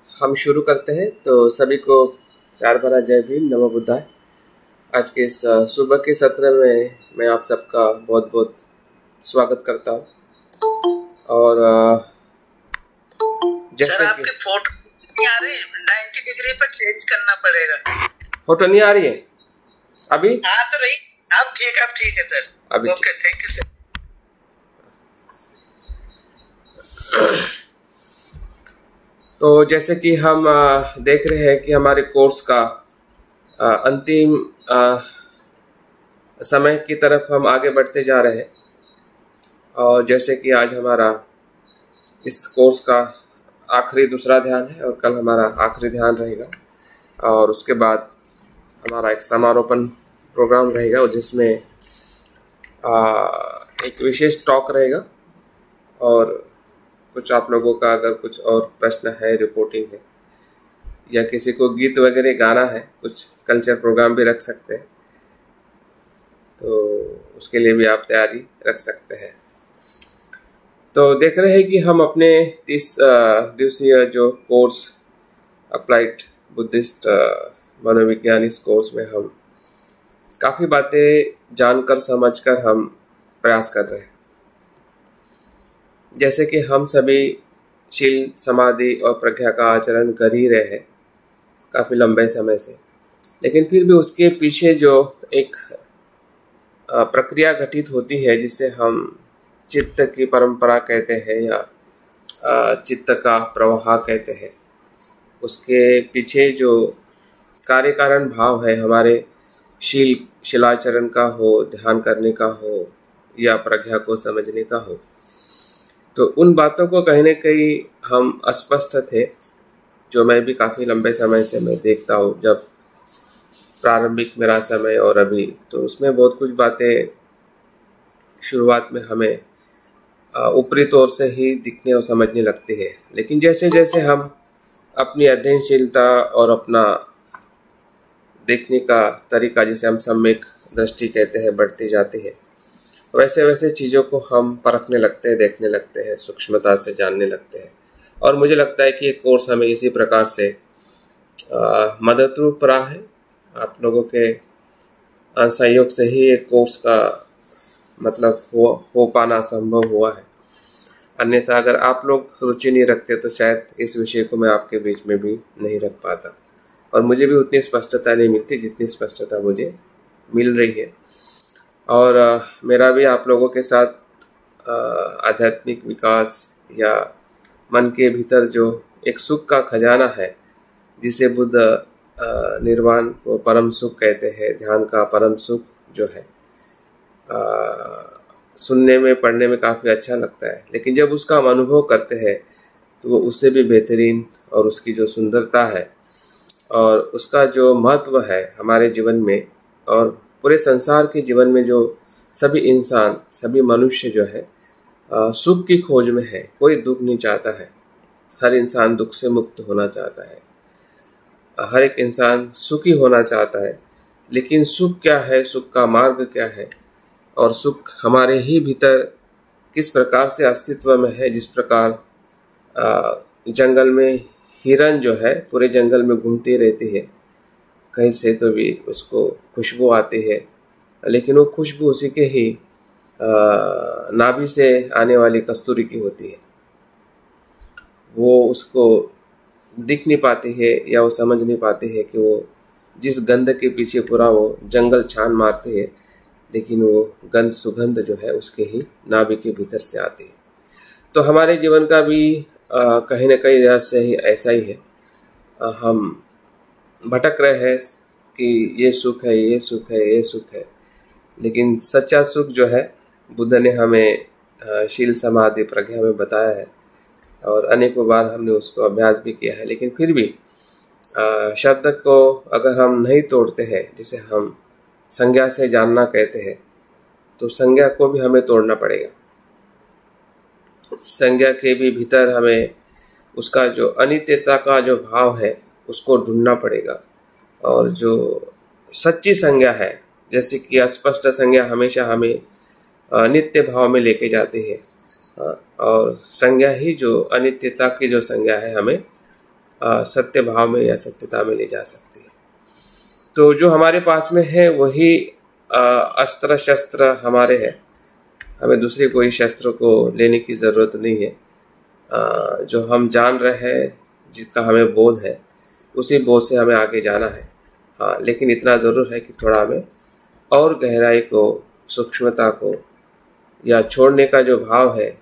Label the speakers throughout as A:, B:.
A: हम शुरू करते हैं। तो सभी को प्यार भरा जय भीम, नमो बुद्धाय। आज के इस सुबह के सत्र में मैं आप सबका बहुत बहुत स्वागत करता हूँ। और जैसे
B: सर आपके फोटो नहीं आ रही, 90 डिग्री पर चेंज करना पड़ेगा।
A: फोटो नहीं आ रही है अभी?
B: हाँ तो रही, आप ठीक है सर।
A: अभी
B: ओके, थैंक यू सर।
A: तो जैसे कि हम देख रहे हैं कि हमारे कोर्स का अंतिम समय की तरफ हम आगे बढ़ते जा रहे हैं। और जैसे कि आज हमारा इस कोर्स का आखिरी दूसरा ध्यान है और कल हमारा आखिरी ध्यान रहेगा, और उसके बाद हमारा एक समारोपण प्रोग्राम रहेगा जिसमें एक विशेष टॉक रहेगा। और कुछ आप लोगों का अगर कुछ और प्रश्न है, रिपोर्टिंग है, या किसी को गीत वगैरह गाना है, कुछ कल्चर प्रोग्राम भी रख सकते हैं, तो उसके लिए भी आप तैयारी रख सकते हैं। तो देख रहे हैं कि हम अपने 30 दिवसीय जो कोर्स अप्लाइड बुद्धिस्ट मनोविज्ञान, इस कोर्स में हम काफ़ी बातें जानकर समझकर हम प्रयास कर रहे हैं। जैसे कि हम सभी शील, समाधि और प्रज्ञा का आचरण कर ही रहे हैं काफ़ी लंबे समय से, लेकिन फिर भी उसके पीछे जो एक प्रक्रिया घटित होती है जिसे हम चित्त की परंपरा कहते हैं या चित्त का प्रवाह कहते हैं, उसके पीछे जो कार्य कारण भाव है, हमारे शिलाचरण का हो, ध्यान करने का हो, या प्रज्ञा को समझने का हो, तो उन बातों को कहीं न कहीं हम अस्पष्ट थे, जो मैं भी काफ़ी लंबे समय से मैं देखता हूँ। जब प्रारंभिक मेरा समय और अभी, तो उसमें बहुत कुछ बातें शुरुआत में हमें ऊपरी तौर से ही दिखने और समझने लगती है, लेकिन जैसे जैसे हम अपनी अध्ययनशीलता और अपना देखने का तरीका, जिसे हम सम्यक दृष्टि कहते हैं, बढ़ती जाती है, वैसे वैसे चीज़ों को हम परखने लगते हैं, देखने लगते हैं, सूक्ष्मता से जानने लगते हैं। और मुझे लगता है कि ये कोर्स हमें इसी प्रकार से मददरूप रहा है। आप लोगों के सहयोग से ही एक कोर्स का मतलब हो पाना संभव हुआ है। अन्यथा अगर आप लोग रुचि नहीं रखते तो शायद इस विषय को मैं आपके बीच में भी नहीं रख पाता, और मुझे भी उतनी स्पष्टता नहीं मिलती जितनी स्पष्टता मुझे मिल रही है। और मेरा भी आप लोगों के साथ आध्यात्मिक विकास या मन के भीतर जो एक सुख का खजाना है, जिसे बुद्ध निर्वाण को परम सुख कहते हैं, ध्यान का परम सुख जो है, सुनने में, पढ़ने में काफ़ी अच्छा लगता है, लेकिन जब उसका हम अनुभव करते हैं तो वो उससे भी बेहतरीन, और उसकी जो सुंदरता है और उसका जो महत्व है हमारे जीवन में और पूरे संसार के जीवन में, जो सभी इंसान, सभी मनुष्य जो है सुख की खोज में है। कोई दुख नहीं चाहता है, हर इंसान दुख से मुक्त होना चाहता है, हर एक इंसान सुखी होना चाहता है। लेकिन सुख क्या है, सुख का मार्ग क्या है, और सुख हमारे ही भीतर किस प्रकार से अस्तित्व में है। जिस प्रकार जंगल में हिरन जो है पूरे जंगल में घूमती रहती है, कहीं से तो भी उसको खुशबू आती है, लेकिन वो खुशबू उसी के ही नाभि से आने वाली कस्तूरी की होती है। वो उसको दिख नहीं पाती है या वो समझ नहीं पाती है कि वो जिस गंध के पीछे पूरा वो जंगल छान मारती है, लेकिन वो गंध, सुगंध जो है उसके ही नाभि के भीतर से आती है। तो हमारे जीवन का भी कहीं ना कहीं रहस्य ही ऐसा ही है। हम भटक रहे हैं कि ये सुख है, ये सुख है, ये सुख है, लेकिन सच्चा सुख जो है बुद्ध ने हमें शील, समाधि, प्रज्ञा में बताया है, और अनेकों बार हमने उसको अभ्यास भी किया है। लेकिन फिर भी शब्द को अगर हम नहीं तोड़ते हैं, जिसे हम संज्ञा से जानना कहते हैं, तो संज्ञा को भी हमें तोड़ना पड़ेगा। संज्ञा के भी भीतर हमें उसका जो अनित्यता का जो भाव है उसको ढूंढना पड़ेगा। और जो सच्ची संज्ञा है, जैसे कि अस्पष्ट संज्ञा हमेशा हमें नित्य भाव में लेके जाती है, और संज्ञा ही जो अनित्यता की जो संज्ञा है हमें सत्य भाव में या सत्यता में ले जा सकती है। तो जो हमारे पास में है वही अस्त्र शस्त्र हमारे हैं, हमें दूसरे कोई शस्त्र को लेने की ज़रूरत नहीं है। जो हम जान रहे हैं, जिसका हमें बोध है, उसी बोध से हमें आगे जाना है। हाँ, लेकिन इतना ज़रूर है कि थोड़ा हमें और गहराई को, सूक्ष्मता को, या छोड़ने का जो भाव है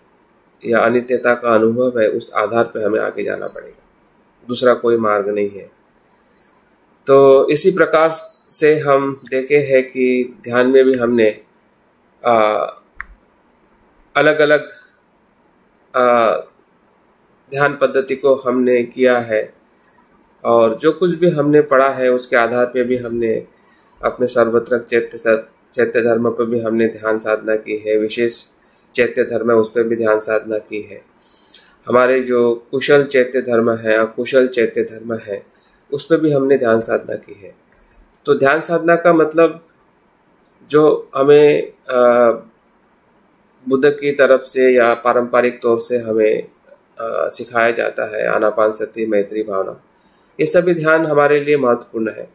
A: या अनित्यता का अनुभव है, उस आधार पर हमें आगे जाना पड़ेगा, दूसरा कोई मार्ग नहीं है। तो इसी प्रकार से हम देखे हैं कि ध्यान में भी हमने अलग अलग ध्यान पद्धति को हमने किया है, और जो कुछ भी हमने पढ़ा है उसके आधार पे भी हमने अपने सर्वत्र चैत्य धर्म पर भी हमने ध्यान साधना की है, विशेष चैत्य धर्म है उस पर भी ध्यान साधना की है। हमारे जो कुशल चैत्य धर्म है, अकुशल चैत्य धर्म है, उस पर भी हमने ध्यान साधना की है। तो ध्यान साधना का मतलब जो हमें बुद्ध की तरफ से या पारंपरिक तौर से हमें सिखाया जाता है, आनापानसति, मैत्री भावना, ये सभी ध्यान हमारे लिए महत्वपूर्ण है।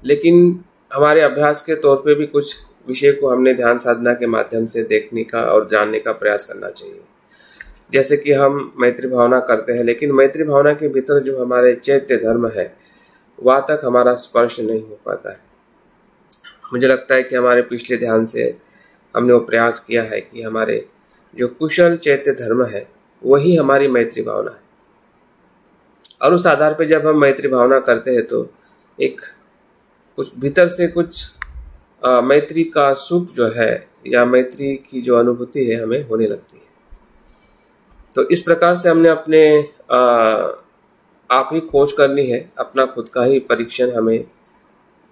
A: लेकिन हमारे अभ्यास के तौर पे भी कुछ विषय को हमने ध्यान साधना के माध्यम से देखने का और जानने का प्रयास करना चाहिए। जैसे कि हम मैत्री भावना करते हैं, लेकिन मैत्री भावना के भीतर जो हमारे चैत्य धर्म है, वहाँ तक हमारा स्पर्श नहीं हो पाता है। मुझे लगता है कि हमारे पिछले ध्यान से हमने वो प्रयास किया है कि हमारे जो कुशल चैत्य धर्म है वही हमारी मैत्री भावना है, और उस आधार पर जब हम मैत्री भावना करते हैं तो एक कुछ भीतर से कुछ मैत्री का सुख जो है या मैत्री की जो अनुभूति है हमें होने लगती है। तो इस प्रकार से हमने अपने आप ही खोज करनी है, अपना खुद का ही परीक्षण हमें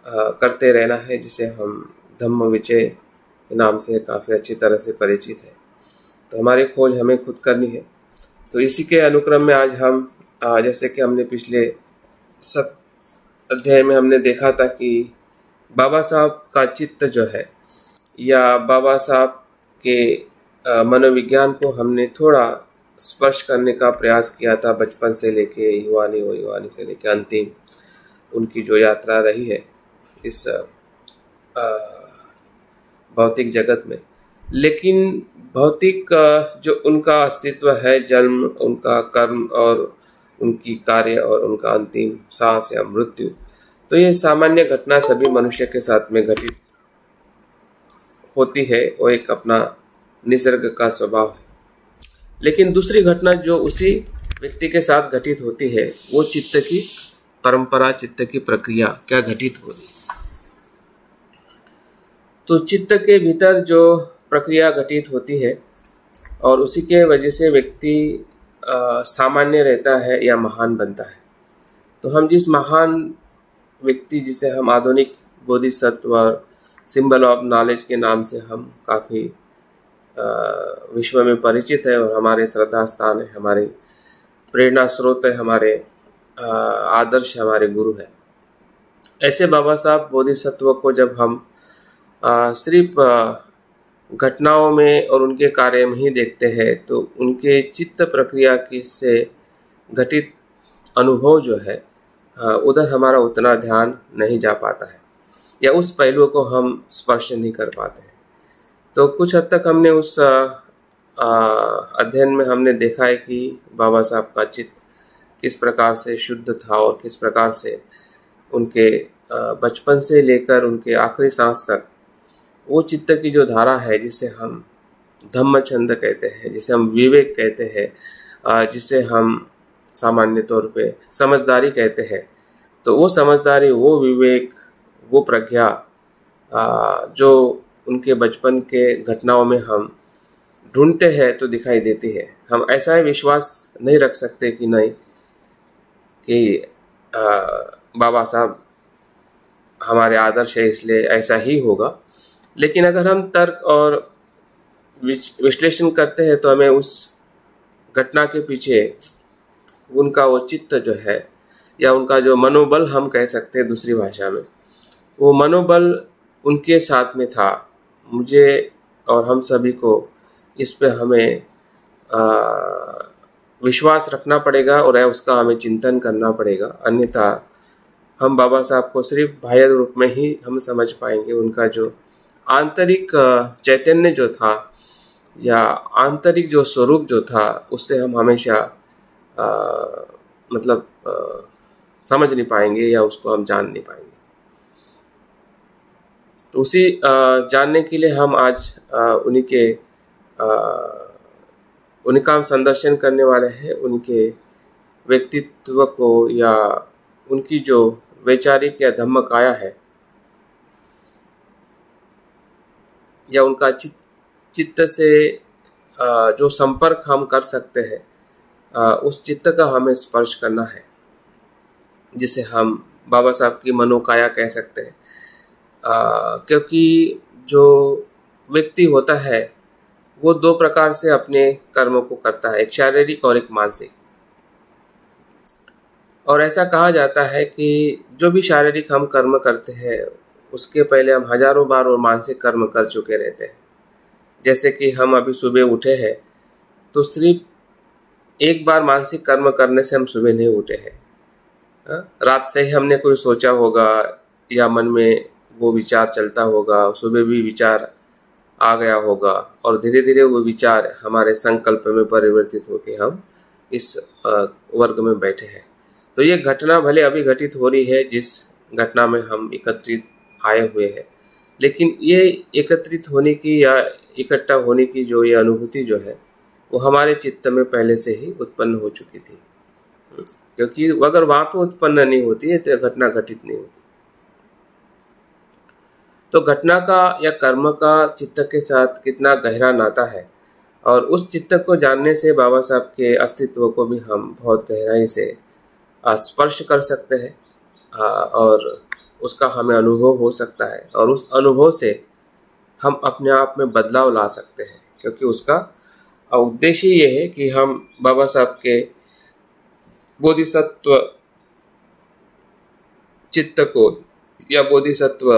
A: करते रहना है, जिसे हम धम्म विजय के नाम से काफ़ी अच्छी तरह से परिचित है। तो हमारी खोज हमें खुद करनी है। तो इसी के अनुक्रम में आज हम जैसे कि हमने पिछले 7 अध्याय में हमने देखा था कि बाबा साहब का चित्त जो है, या बाबा साहब के मनोविज्ञान को हमने थोड़ा स्पर्श करने का प्रयास किया था, बचपन से लेके युवानी और युवानी से लेके अंतिम उनकी जो यात्रा रही है इस भौतिक जगत में। लेकिन भौतिक जो उनका अस्तित्व है, जन्म, उनका कर्म और उनकी कार्य और उनका अंतिम सांस या मृत्यु, तो ये सामान्य घटना सभी मनुष्य के साथ में घटित होती है, वो एक अपना निसर्ग का स्वभाव है। लेकिन दूसरी घटना जो उसी व्यक्ति के साथ घटित होती है, वो चित्त की परंपरा, चित्त की प्रक्रिया क्या घटित हो रही है। तो चित्त के भीतर जो प्रक्रिया घटित होती है और उसी के वजह से व्यक्ति सामान्य रहता है या महान बनता है। तो हम जिस महान व्यक्ति, जिसे हम आधुनिक बोधिसत्व और सिंबल ऑफ नॉलेज के नाम से हम काफ़ी विश्व में परिचित है और हमारे श्रद्धा स्थान है, हमारे प्रेरणा स्रोत है, हमारे आदर्श, हमारे गुरु है, ऐसे बाबा साहब बोधिसत्व को जब हम सिर्फ घटनाओं में और उनके कार्य में ही देखते हैं, तो उनके चित्त प्रक्रिया की से घटित अनुभव जो है उधर हमारा उतना ध्यान नहीं जा पाता है, या उस पहलू को हम स्पर्श नहीं कर पाते हैं। तो कुछ हद तक हमने उस अध्ययन में हमने देखा है कि बाबा साहब का चित्त किस प्रकार से शुद्ध था और किस प्रकार से उनके बचपन से लेकर उनके आखिरी सांस तक वो चित्त की जो धारा है, जिसे हम धम्म छंद कहते हैं, जिसे हम विवेक कहते हैं, जिसे हम सामान्य तौर पे समझदारी कहते हैं, तो वो समझदारी, वो विवेक, वो प्रज्ञा जो उनके बचपन के घटनाओं में हम ढूंढते हैं तो दिखाई देती है। हम ऐसा ही विश्वास नहीं रख सकते कि नहीं कि बाबा साहब हमारे आदर्श है इसलिए ऐसा ही होगा। लेकिन अगर हम तर्क और विश्लेषण करते हैं तो हमें उस घटना के पीछे उनका वो चित्त जो है, या उनका जो मनोबल हम कह सकते हैं दूसरी भाषा में, वो मनोबल उनके साथ में था। मुझे और हम सभी को इस पे हमें विश्वास रखना पड़ेगा और उसका हमें चिंतन करना पड़ेगा, अन्यथा हम बाबा साहब को सिर्फ बाह्य रूप में ही हम समझ पाएंगे। उनका जो आंतरिक चैतन्य जो था या आंतरिक जो स्वरूप जो था उससे हम हमेशा समझ नहीं पाएंगे या उसको हम जान नहीं पाएंगे। तो उसी जानने के लिए हम आज उनका हम संदर्शन करने वाले हैं। उनके व्यक्तित्व को या उनकी जो वैचारिक या धम्म काया है या उनका चित्त से जो संपर्क हम कर सकते हैं, उस चित्त का हमें स्पर्श करना है, जिसे हम बाबा साहब की मनोकाया कह सकते हैं। क्योंकि जो व्यक्ति होता है वो दो प्रकार से अपने कर्मों को करता है, एक शारीरिक और एक मानसिक। और ऐसा कहा जाता है कि जो भी शारीरिक हम कर्म करते हैं उसके पहले हम हजारों बार और मानसिक कर्म कर चुके रहते हैं। जैसे कि हम अभी सुबह उठे हैं तो सिर्फ एक बार मानसिक कर्म करने से हम सुबह नहीं उठे हैं। रात से ही हमने कोई सोचा होगा या मन में वो विचार चलता होगा, सुबह भी विचार आ गया होगा और धीरे धीरे वो विचार हमारे संकल्प में परिवर्तित होकर हम इस वर्ग में बैठे हैं। तो ये घटना भले अभी घटित हो रही है जिस घटना में हम एकत्रित आए हुए हैं, लेकिन ये एकत्रित होने की या इकट्ठा होने की जो ये अनुभूति जो है वो हमारे चित्त में पहले से ही उत्पन्न हो चुकी थी, क्योंकि अगर वहाँ पे उत्पन्न नहीं होती है तो घटना घटित नहीं होती। तो घटना का या कर्म का चित्त के साथ कितना गहरा नाता है, और उस चित्त को जानने से बाबा साहब के अस्तित्व को भी हम बहुत गहराई से स्पर्श कर सकते हैं और उसका हमें अनुभव हो सकता है, और उस अनुभव से हम अपने आप में बदलाव ला सकते हैं। क्योंकि उसका उद्देश्य ये है कि हम बाबा साहब के बोधिसत्व चित्त को या बोधिसत्व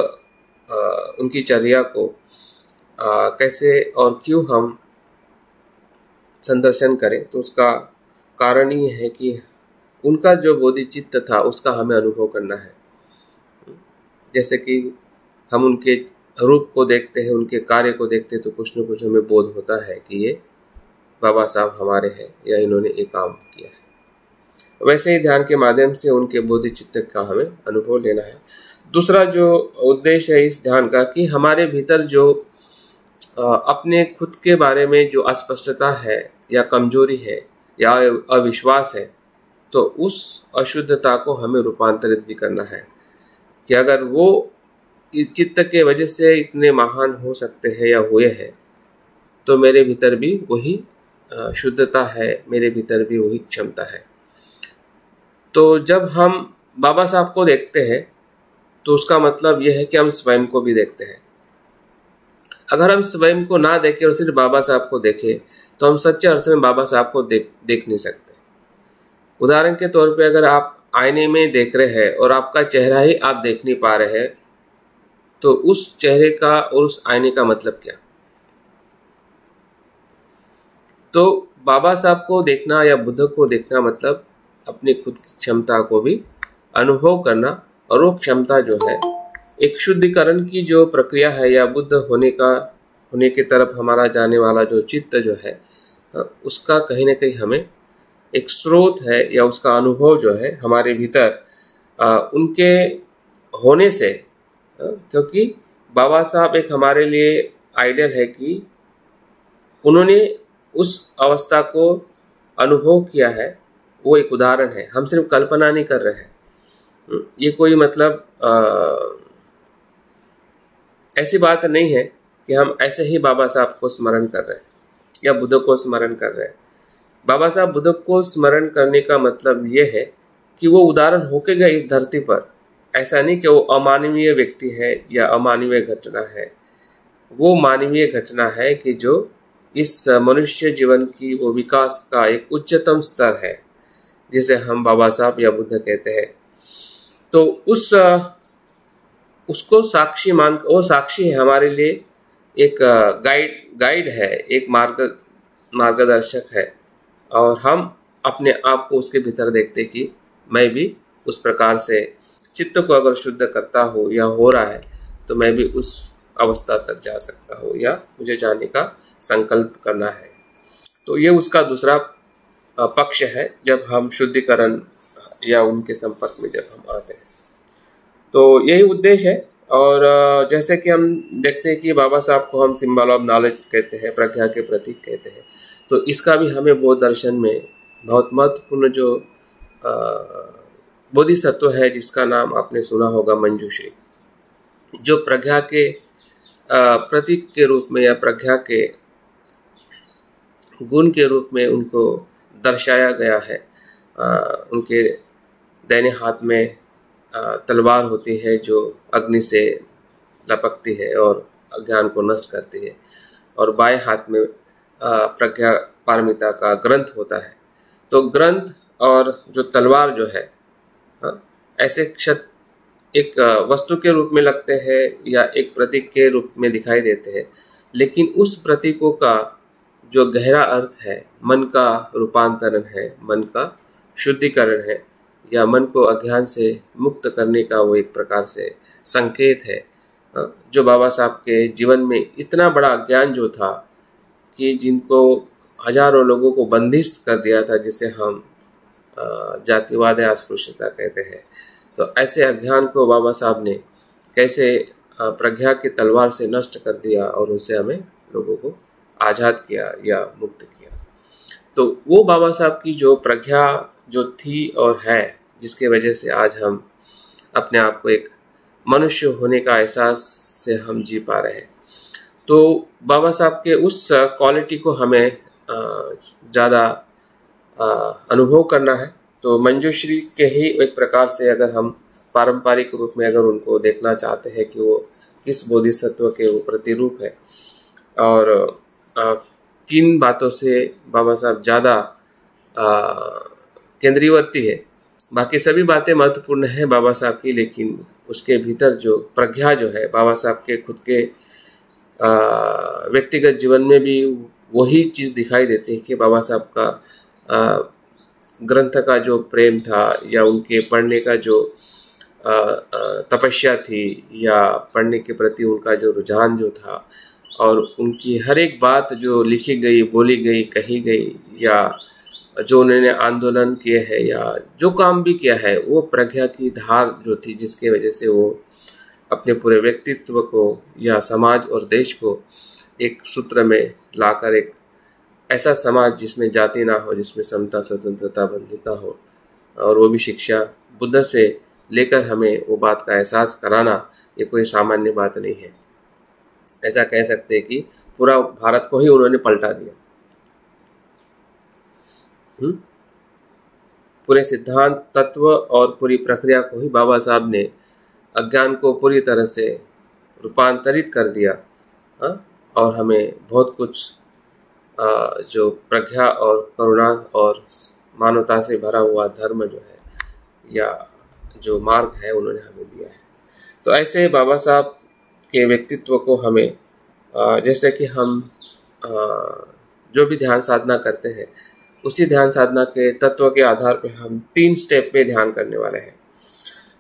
A: उनकी चर्या को कैसे और क्यों हम संदर्शन करें। तो उसका कारण ये है कि उनका जो बोधिचित्त था उसका हमें अनुभव करना है। जैसे कि हम उनके रूप को देखते हैं, उनके कार्य को देखते हैं, तो कुछ न कुछ हमें बोध होता है कि ये बाबा साहब हमारे हैं या इन्होंने एक काम किया है। वैसे ही ध्यान के माध्यम से उनके बोधिचित्त का हमें अनुभव लेना है। दूसरा जो उद्देश्य है इस ध्यान का कि हमारे भीतर जो अपने खुद के बारे में जो अस्पष्टता है या कमजोरी है या अविश्वास है, तो उस अशुद्धता को हमें रूपांतरित भी करना है कि अगर वो चित्त के वजह से इतने महान हो सकते हैं या हुए हैं, तो मेरे भीतर भी वही शुद्धता है, मेरे भीतर भी वही क्षमता है। तो जब हम बाबा साहब को देखते हैं तो उसका मतलब यह है कि हम स्वयं को भी देखते हैं। अगर हम स्वयं को ना देखें और सिर्फ बाबा साहब को देखें तो हम सच्चे अर्थ में बाबा साहब को देख नहीं सकते। उदाहरण के तौर पे अगर आप आईने में देख रहे हैं और आपका चेहरा ही आप देख नहीं पा रहे हैं, तो उस चेहरे का और उस आईने का मतलब क्या? तो बाबा साहब को देखना या बुद्ध को देखना मतलब अपनी खुद की क्षमता को भी अनुभव करना, और वो क्षमता जो है एक शुद्धिकरण की जो प्रक्रिया है या बुद्ध होने की तरफ हमारा जाने वाला जो चित्त जो है उसका कहीं ना कहीं हमें एक स्रोत है या उसका अनुभव जो है हमारे भीतर उनके होने से, क्योंकि बाबा साहब एक हमारे लिए आइडियल है कि उन्होंने उस अवस्था को अनुभव किया है। वो एक उदाहरण है, हम सिर्फ कल्पना नहीं कर रहे हैं। ये कोई मतलब ऐसी बात नहीं है कि हम ऐसे ही बाबा साहब को स्मरण कर रहे हैं या बुद्ध को स्मरण कर रहे हैं। बाबा साहब बुद्ध को स्मरण करने का मतलब ये है कि वो उदाहरण होके गए इस धरती पर। ऐसा नहीं कि वो अमानवीय व्यक्ति है या अमानवीय घटना है, वो मानवीय घटना है कि जो इस मनुष्य जीवन की वो विकास का एक उच्चतम स्तर है, जिसे हम बाबा साहब या बुद्ध कहते हैं। तो उसको साक्षी मान, वो साक्षी है हमारे लिए, एक गाइड है, एक मार्गदर्शक है, और हम अपने आप को उसके भीतर देखते कि मैं भी उस प्रकार से चित्त को अगर शुद्ध करता हूँ या हो रहा है तो मैं भी उस अवस्था तक जा सकता हूँ या मुझे जाने का संकल्प करना है। तो ये उसका दूसरा पक्ष है जब हम शुद्धिकरण या उनके संपर्क में जब हम आते हैं। तो यही उद्देश्य है। और जैसे कि हम देखते हैं कि बाबा साहब को हम सिंबल ऑफ नॉलेज कहते हैं, प्रज्ञा के प्रतीक कहते हैं। तो इसका भी हमें बौद्ध दर्शन में बहुत महत्वपूर्ण जो बोधिसत्व है जिसका नाम आपने सुना होगा मंजूश्री, जो प्रज्ञा के प्रतीक के रूप में या प्रज्ञा के गुण के रूप में उनको दर्शाया गया है। उनके दाहिने हाथ में तलवार होती है जो अग्नि से लपकती है और अज्ञान को नष्ट करती है, और बाएं हाथ में प्रज्ञा पारमिता का ग्रंथ होता है। तो ग्रंथ और जो तलवार जो है ऐसे एक वस्तु के रूप में लगते हैं या एक प्रतीक के रूप में दिखाई देते हैं, लेकिन उस प्रतीकों का जो गहरा अर्थ है, मन का रूपांतरण है, मन का शुद्धिकरण है, या मन को अज्ञान से मुक्त करने का वो एक प्रकार से संकेत है। जो बाबा साहब के जीवन में इतना बड़ा अज्ञान जो था कि जिनको हजारों लोगों को बंदिश कर दिया था, जिसे हम जातिवाद या अस्पृश्यता कहते हैं। तो ऐसे अज्ञान को बाबा साहब ने कैसे प्रज्ञा की तलवार से नष्ट कर दिया और उनसे हमें लोगों को आज़ाद किया या मुक्त किया। तो वो बाबा साहब की जो प्रज्ञा जो थी और है, जिसके वजह से आज हम अपने आप को एक मनुष्य होने का एहसास से हम जी पा रहे हैं। तो बाबा साहब के उस क्वालिटी को हमें ज़्यादा अनुभव करना है। तो मंजूश्री के ही एक प्रकार से अगर हम पारंपरिक रूप में अगर उनको देखना चाहते हैं कि वो किस बोधिसत्व के वो प्रतिरूप है और किन बातों से बाबा साहब ज़्यादा केंद्रीयवर्ती है। बाकी सभी बातें महत्वपूर्ण है बाबा साहब की, लेकिन उसके भीतर जो प्रज्ञा जो है बाबा साहब के खुद के व्यक्तिगत जीवन में भी वही चीज़ दिखाई देती है कि बाबा साहब का ग्रंथ का जो प्रेम था या उनके पढ़ने का जो तपस्या थी या पढ़ने के प्रति उनका जो रुझान जो था, और उनकी हर एक बात जो लिखी गई, बोली गई, कही गई, या जो उन्होंने आंदोलन किए हैं या जो काम भी किया है, वो प्रज्ञा की धार जो थी, जिसके वजह से वो अपने पूरे व्यक्तित्व को या समाज और देश को एक सूत्र में लाकर एक ऐसा समाज जिसमें जाति ना हो, जिसमें समता, स्वतंत्रता, बंधुता हो, और वो भी शिक्षा बुद्ध से लेकर हमें वो बात का एहसास कराना, ये कोई सामान्य बात नहीं है। ऐसा कह सकते हैं कि पूरा भारत को ही उन्होंने पलटा दिया। पूरे सिद्धांत, तत्व और पूरी प्रक्रिया को ही बाबा साहब ने अज्ञान को पूरी तरह से रूपांतरित कर दिया और हमें बहुत कुछ जो प्रज्ञा और करुणा और मानवता से भरा हुआ धर्म जो है या जो मार्ग है उन्होंने हमें दिया है। तो ऐसे बाबा साहब के व्यक्तित्व को हमें जैसे कि हम जो भी ध्यान साधना करते हैं, उसी ध्यान साधना के तत्व के आधार पर हम 3 स्टेप में ध्यान करने वाले हैं।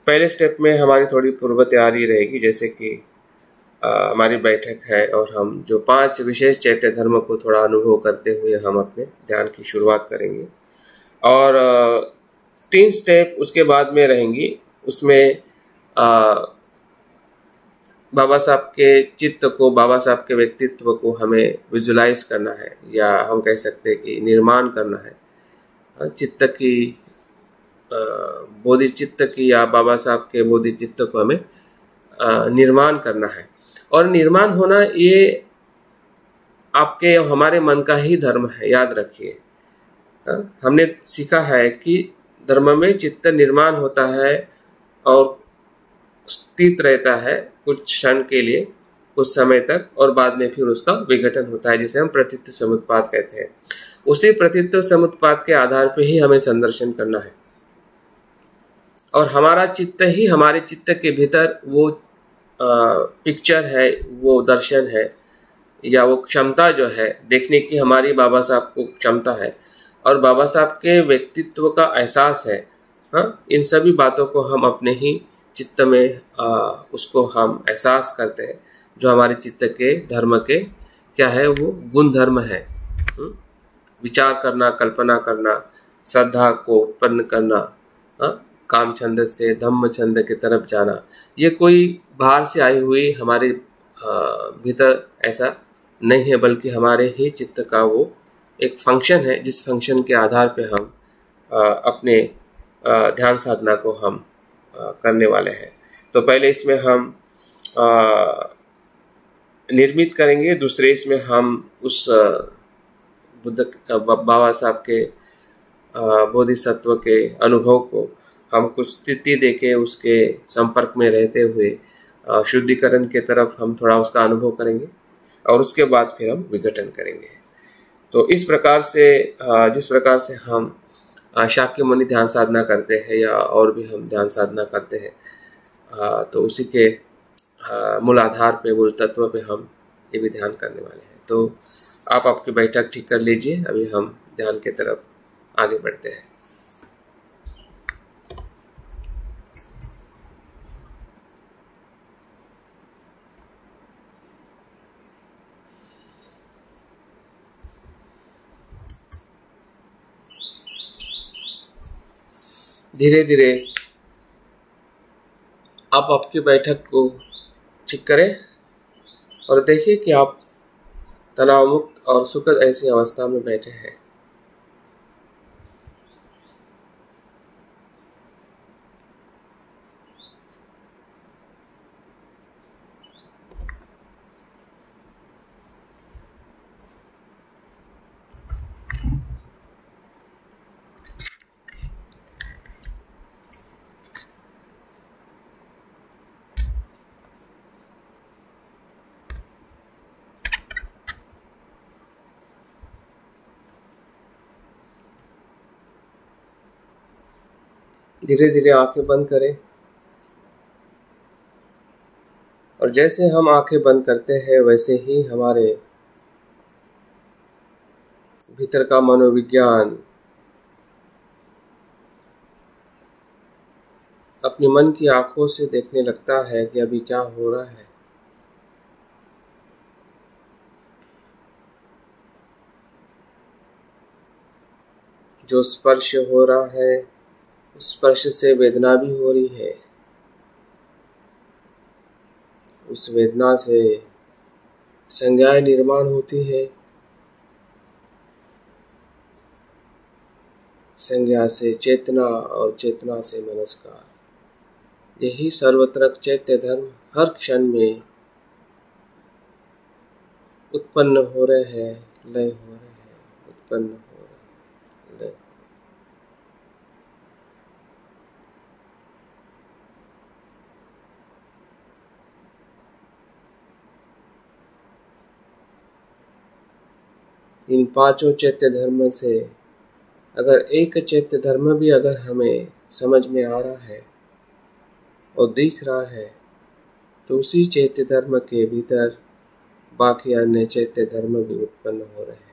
A: पहले स्टेप में हमारी थोड़ी पूर्व तैयारी रहेगी, जैसे कि हमारी बैठक है और हम जो 5 विशेष चैत्य धर्म को थोड़ा अनुभव करते हुए हम अपने ध्यान की शुरुआत करेंगे। और 3 स्टेप उसके बाद में रहेंगी। उसमें बाबा साहब के चित्त को, बाबा साहब के व्यक्तित्व को हमें विजुलाइज करना है, या हम कह सकते हैं कि निर्माण करना है। चित्त की बोधि चित्त की या बाबा साहब के बोधि चित्त को हमें निर्माण करना है। और निर्माण होना ये आपके हमारे मन का ही धर्म है, याद रखिए। हमने सीखा है कि धर्म में चित्त निर्माण होता है और स्थित रहता है कुछ क्षण के लिए, कुछ समय तक, और बाद में फिर उसका विघटन होता है, जिसे हम प्रतित्व समुत्पाद कहते हैं। उसी प्रतित्व समुत्पाद के आधार पर ही हमें संदर्शन करना है, और हमारा चित्त ही, हमारे चित्त के भीतर वो पिक्चर है, वो दर्शन है, या वो क्षमता जो है देखने की हमारी बाबा साहब को क्षमता है, और बाबा साहब के व्यक्तित्व का एहसास है। हाँ, इन सभी बातों को हम अपने ही चित्त में उसको हम एहसास करते हैं, जो हमारे चित्त के धर्म के क्या है, वो गुण धर्म है। विचार करना, कल्पना करना, श्रद्धा को उत्पन्न करना, काम छंद से धम्म छंद की तरफ जाना, ये कोई बाहर से आई हुई हमारे भीतर ऐसा नहीं है, बल्कि हमारे ही चित्त का वो एक फंक्शन है, जिस फंक्शन के आधार पे हम अपने ध्यान साधना को हम करने वाले हैं। तो पहले इसमें हम निर्मित करेंगे, दूसरे इसमें हम उस बुद्ध बाबा साहब के बोधिसत्व के अनुभव को हम कुछ स्थिति देके उसके संपर्क में रहते हुए शुद्धिकरण के तरफ हम थोड़ा उसका अनुभव करेंगे, और उसके बाद फिर हम विघटन करेंगे। तो इस प्रकार से जिस प्रकार से हम शाक्य मुनि ध्यान साधना करते हैं या और भी हम ध्यान साधना करते हैं, तो उसी के मूल आधार पे, मूल तत्व पे हम ये भी ध्यान करने वाले हैं। तो आप आपकी बैठक ठीक कर लीजिए, अभी हम ध्यान की तरफ आगे बढ़ते हैं। धीरे धीरे आप आपकी बैठक को ठीक करें और देखिए कि आप तनाव मुक्त और सुखद ऐसी अवस्था में बैठे हैं। धीरे धीरे आंखें बंद करें, और जैसे हम आंखें बंद करते हैं वैसे ही हमारे भीतर का मनोविज्ञान अपनी मन की आंखों से देखने लगता है कि अभी क्या हो रहा है। जो स्पर्श हो रहा है, उस स्पर्श से वेदना भी हो रही है, उस वेदना से संज्ञाएं निर्माण होती है, संज्ञा से चेतना और चेतना से मनस्कार। यही सर्वत्र चैत्य धर्म हर क्षण में उत्पन्न हो रहे हैं, लय हो रहे हैं, उत्पन्न हो रहे हैं, लय। इन पांचों चैत्य धर्म से अगर एक चैत्य धर्म भी अगर हमें समझ में आ रहा है और दिख रहा है, तो उसी चैत्य धर्म के भीतर बाकी अन्य चैत्य धर्म भी उत्पन्न हो रहे हैं।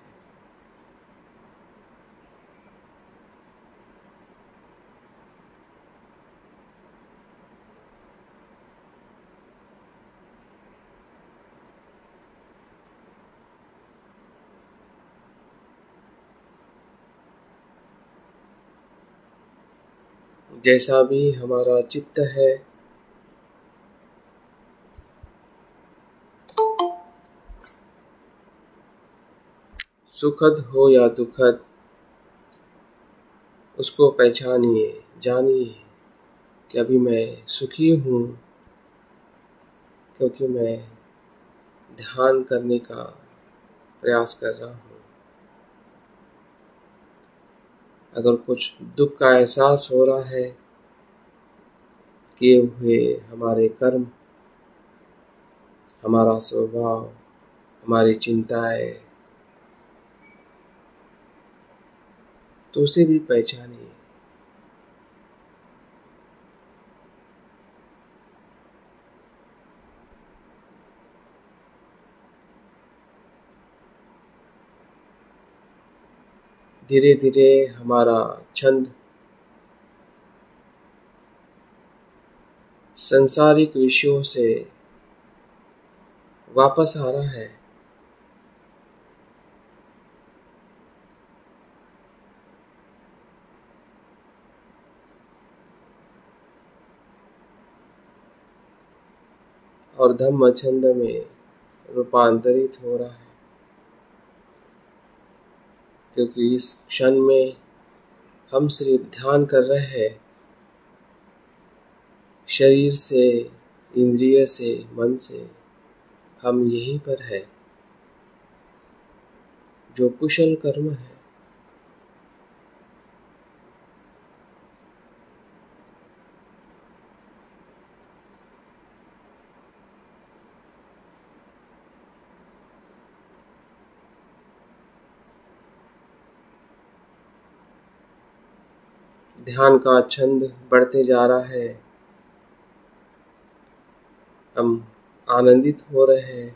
A: जैसा भी हमारा चित्त है, सुखद हो या दुखद, उसको पहचानिए, जानिए कि अभी मैं सुखी हूँ, क्योंकि मैं ध्यान करने का प्रयास कर रहा हूँ। अगर कुछ दुख का एहसास हो रहा है, किए हुए हमारे कर्म, हमारा स्वभाव, हमारी चिंताएं, तो उसे भी पहचानिए। धीरे धीरे हमारा छंद संसारिक विषयों से वापस आ रहा है। और धम्म छंद में रूपांतरित हो रहा है, क्योंकि इस क्षण में हम सिर्फ ध्यान कर रहे हैं, शरीर से, इंद्रिय से, मन से हम यहीं पर है। जो कुशल कर्म है, ध्यान का छंद बढ़ते जा रहा है। हम आनंदित हो रहे हैं,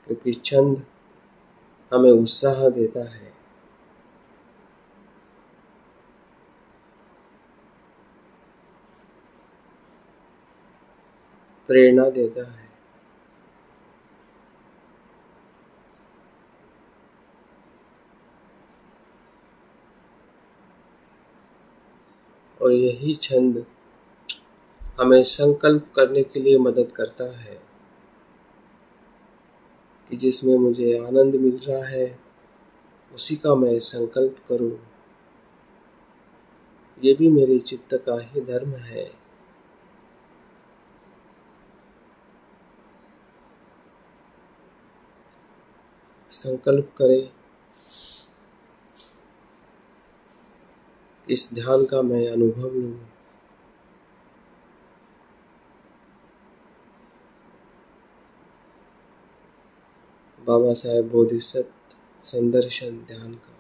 A: क्योंकि छंद हमें उत्साह देता है, प्रेरणा देता है। और यही छंद हमें संकल्प करने के लिए मदद करता है कि जिसमें मुझे आनंद मिल रहा है उसी का मैं संकल्प करूं। ये भी मेरे चित्त का ही धर्म है। संकल्प करें, इस ध्यान का मैं अनुभव लूं। बाबा साहेब बोधिसत्व संदर्शन ध्यान का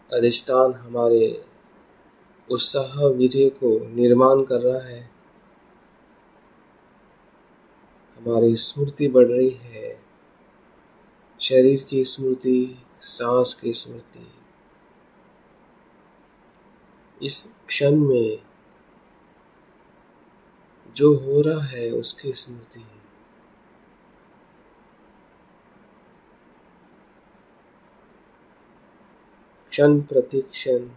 A: अधिष्ठान हमारे उत्साह वीर्य को निर्माण कर रहा है। हमारी स्मृति बढ़ रही है, शरीर की स्मृति, सांस की स्मृति। इस क्षण में जो हो रहा है उसकी स्मृति। क्षण प्रति क्षण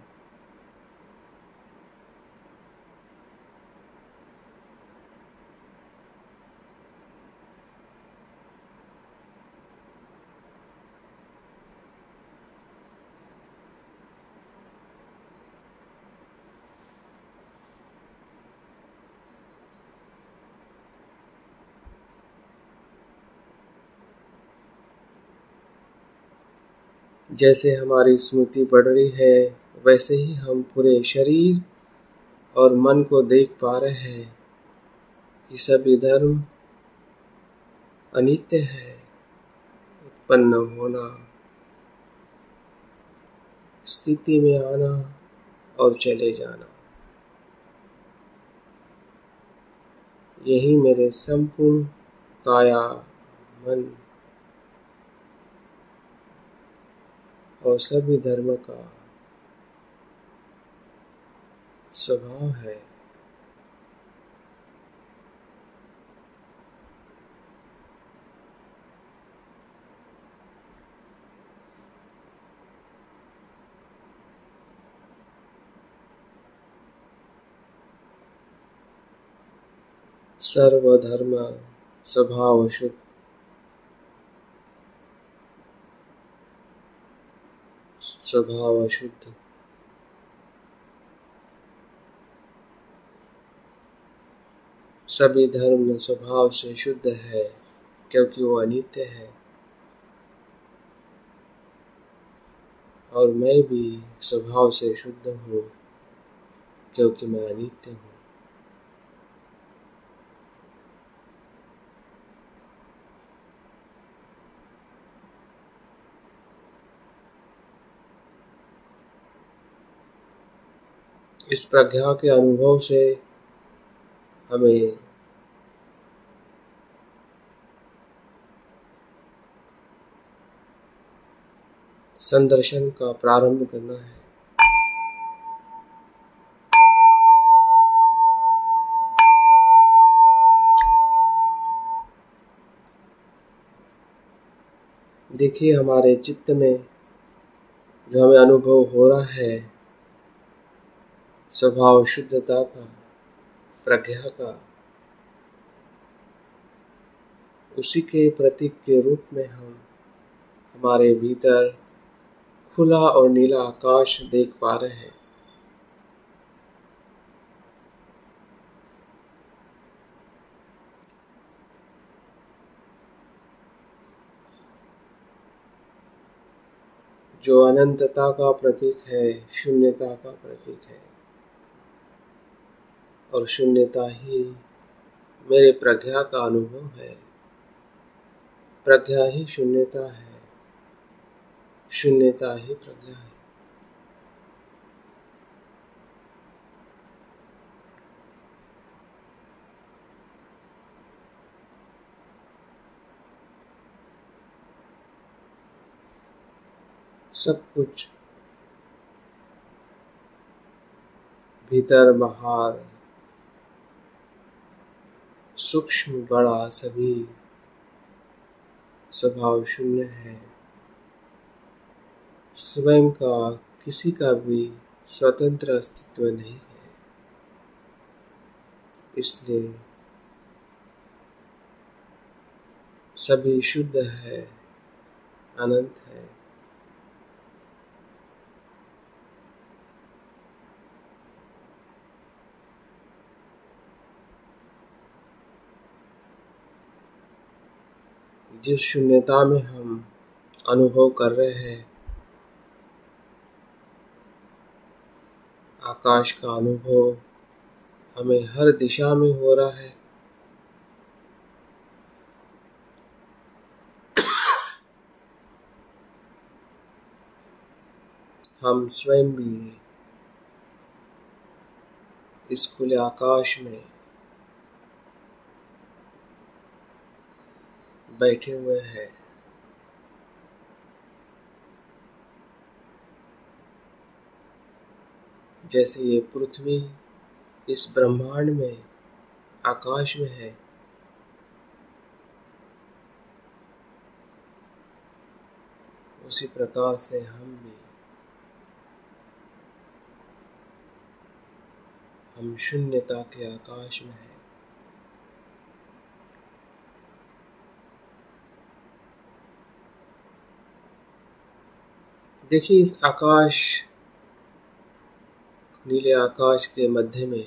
A: जैसे हमारी स्मृति बढ़ रही है, वैसे ही हम पूरे शरीर और मन को देख पा रहे हैं कि सभी धर्म अनित्य है। उत्पन्न होना, स्थिति में आना और चले जाना, यही मेरे संपूर्ण काया, मन और सभी धर्म का स्वभाव है। सर्वधर्म स्वभाव शुद्ध, स्वभाव शुद्ध। सभी धर्म स्वभाव से शुद्ध है, क्योंकि वो अनित्य है। और मैं भी स्वभाव से शुद्ध हूँ, क्योंकि मैं अनित्य हूँ। इस प्रज्ञा के अनुभव से हमें संदर्शन का प्रारंभ करना है। देखिए, हमारे चित्त में जो हमें अनुभव हो रहा है स्वभाव शुद्धता का, प्रज्ञा का, उसी के प्रतीक के रूप में हम हमारे भीतर खुला और नीला आकाश देख पा रहे हैं। जो अनंतता का प्रतीक है, शून्यता का प्रतीक है, और शून्यता ही मेरे प्रज्ञा का अनुभव है। प्रज्ञा ही शून्यता है, शून्यता ही प्रज्ञा है। सब कुछ भीतर बाहर, सूक्ष्म बड़ा, सभी स्वभाव शून्य है। स्वयं का किसी का भी स्वतंत्र अस्तित्व नहीं है। इसलिए सभी शुद्ध है, अनंत है। जिस शून्यता में हम अनुभव कर रहे हैं आकाश का अनुभव, हमें हर दिशा में हो रहा है। हम स्वयं भी इस खुले आकाश में बैठे हुए हैं। जैसे ये पृथ्वी इस ब्रह्मांड में आकाश में है, उसी प्रकार से हम शून्यता के आकाश में हैं। देखिए, इस आकाश, नीले आकाश के मध्य में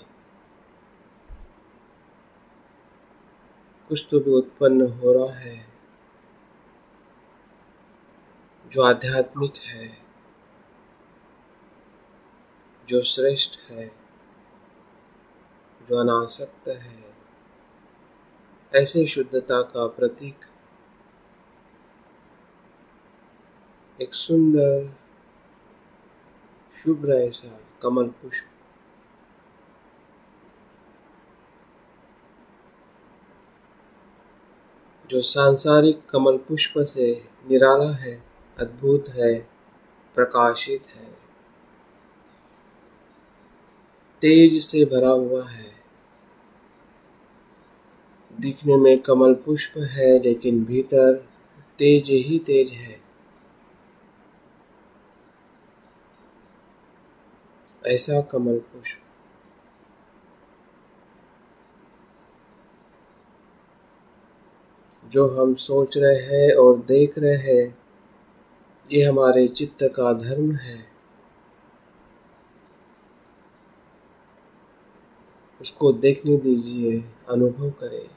A: कुछ तो भी उत्पन्न हो रहा है जो आध्यात्मिक है, जो श्रेष्ठ है, जो अनासक्त है। ऐसे शुद्धता का प्रतीक एक सुंदर शुभ्र ऐसा कमल पुष्प, जो सांसारिक कमल पुष्प से निराला है, अद्भुत है, प्रकाशित है, तेज से भरा हुआ है। दिखने में कमल पुष्प है, लेकिन भीतर तेज ही तेज है। ऐसा कमल पुष्प जो हम सोच रहे हैं और देख रहे हैं, ये हमारे चित्त का धर्म है। उसको देखने दीजिए, अनुभव करें।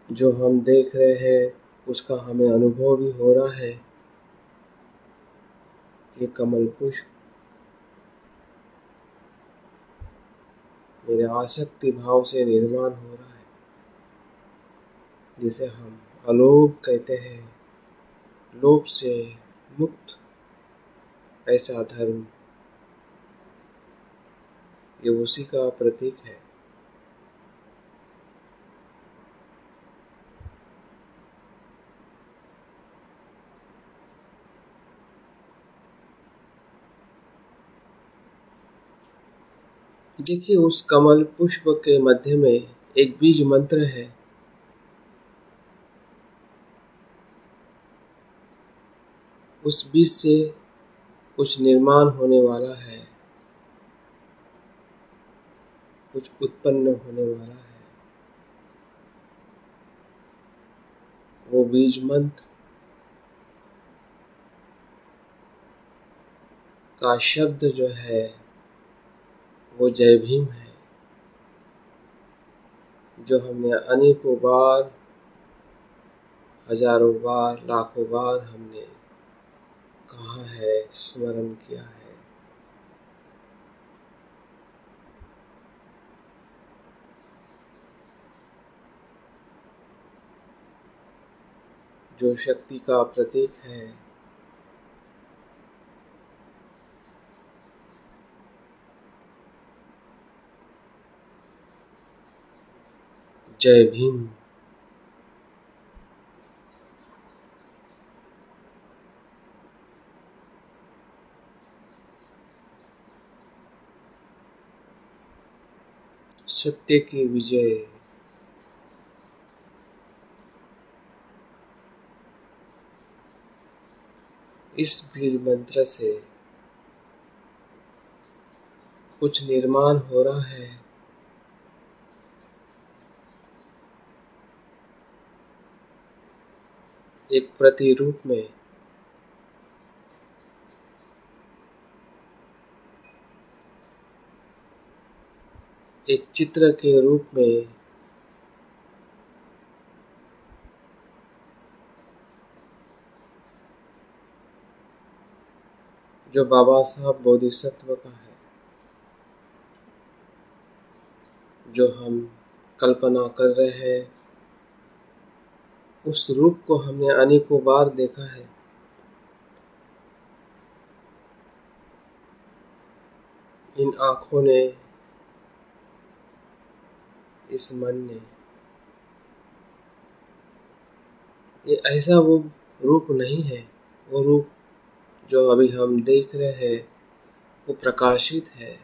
A: जो हम देख रहे हैं उसका हमें अनुभव भी हो रहा है। ये कमल पुष्प मेरे आसक्ति भाव से निर्माण हो रहा है, जिसे हम अलोभ कहते हैं, लोभ से मुक्त ऐसा धर्म, ये उसी का प्रतीक है। देखिए, उस कमल पुष्प के मध्य में एक बीज मंत्र है। उस बीज से कुछ निर्माण होने वाला है, कुछ उत्पन्न होने वाला है। वो बीज मंत्र का शब्द जो है वो जय भीम है, जो हमने अनेकों बार, हजारों बार, लाखों बार हमने कहा है, स्मरण किया है। जो शक्ति का प्रतीक है, जय भीम। सत्य की विजय। इस बीज मंत्र से कुछ निर्माण हो रहा है, एक प्रतिरूप में। एक चित्र के रूप में जो बाबा साहब बोधिसत्व का है, जो हम कल्पना कर रहे हैं, उस रूप को हमने अनेकों बार देखा है। इन आँखों ने, इस मन ने, ये ऐसा वो रूप नहीं है। वो रूप जो अभी हम देख रहे हैं वो प्रकाशित है।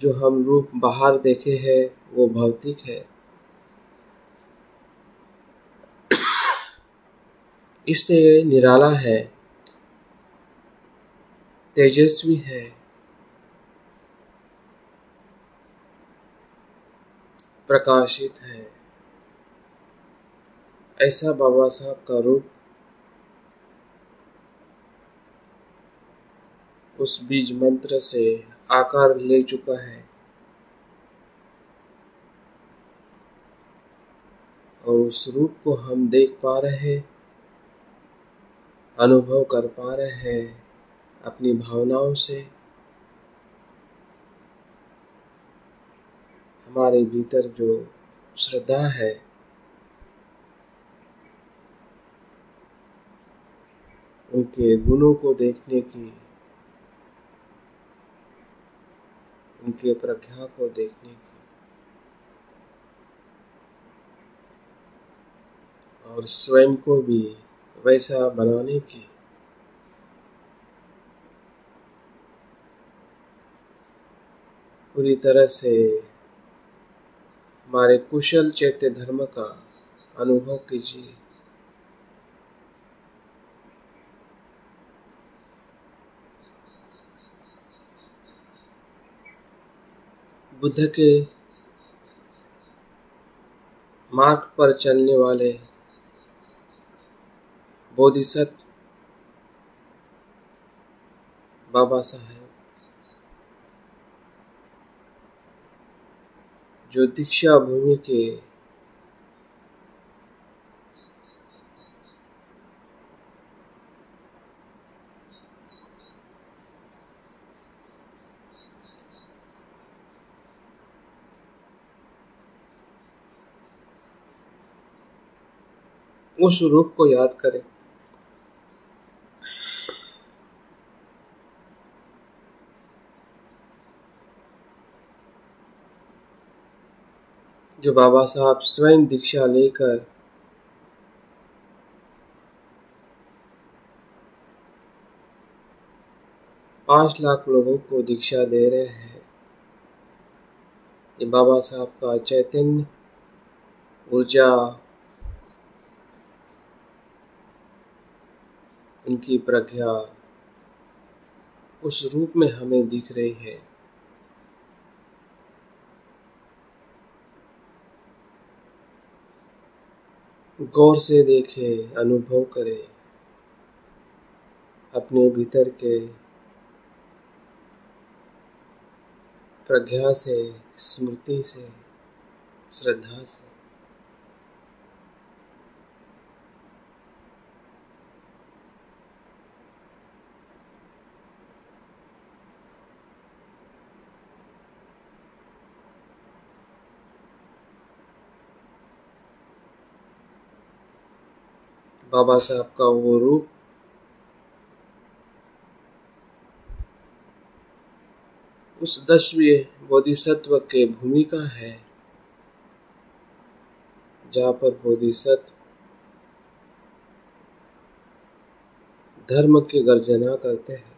A: जो हम रूप बाहर देखे हैं वो भौतिक है। इससे निराला है, तेजस्वी है, प्रकाशित है। ऐसा बाबा साहब का रूप उस बीज मंत्र से आकार ले चुका है, और उस रूप को हम देख पा रहे हैं, अनुभव कर पा रहे हैं अपनी भावनाओं से। हमारे भीतर जो श्रद्धा है, उनके गुणों को देखने की, उनके प्रज्ञा को देखने की, और स्वयं को भी वैसा बनाने की पूरी तरह से हमारे कुशल चैत्य धर्म का अनुभव कीजिए। बुद्ध के मार्ग पर चलने वाले बोधिसत्व बाबा साहेब, जो दीक्षा भूमि के उस रूप को याद करें। जो बाबा साहब स्वयं दीक्षा लेकर पाँच लाख लोगों को दीक्षा दे रहे हैं। ये बाबा साहब का चैतन्य, ऊर्जा, उनकी प्रज्ञा उस रूप में हमें दिख रही है। गौर से देखें, अनुभव करें, अपने भीतर के प्रज्ञा से, स्मृति से, श्रद्धा से। बाबा साहब का वो रूप उस 10वें बोधिसत्व के भूमिका है, जहाँ पर बोधिसत्व धर्म की गर्जना करते हैं।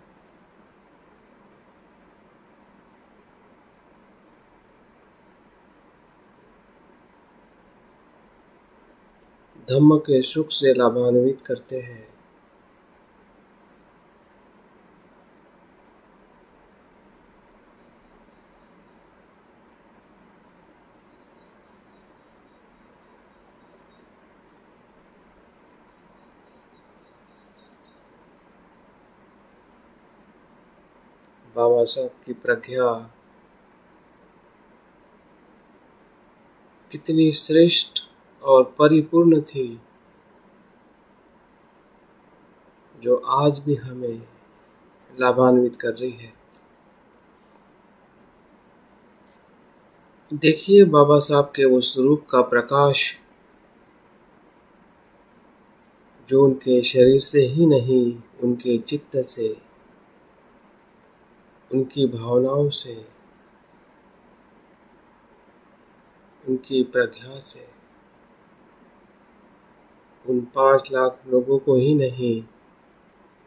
A: धम्म के सुख से लाभान्वित करते हैं। बाबा साहब की प्रज्ञा कितनी श्रेष्ठ और परिपूर्ण थी, जो आज भी हमें लाभान्वित कर रही है। देखिए बाबा साहब के उस रूप का प्रकाश, जो उनके शरीर से ही नहीं, उनके चित्त से, उनकी भावनाओं से, उनकी प्रज्ञा से उन 5 लाख लोगों को ही नहीं,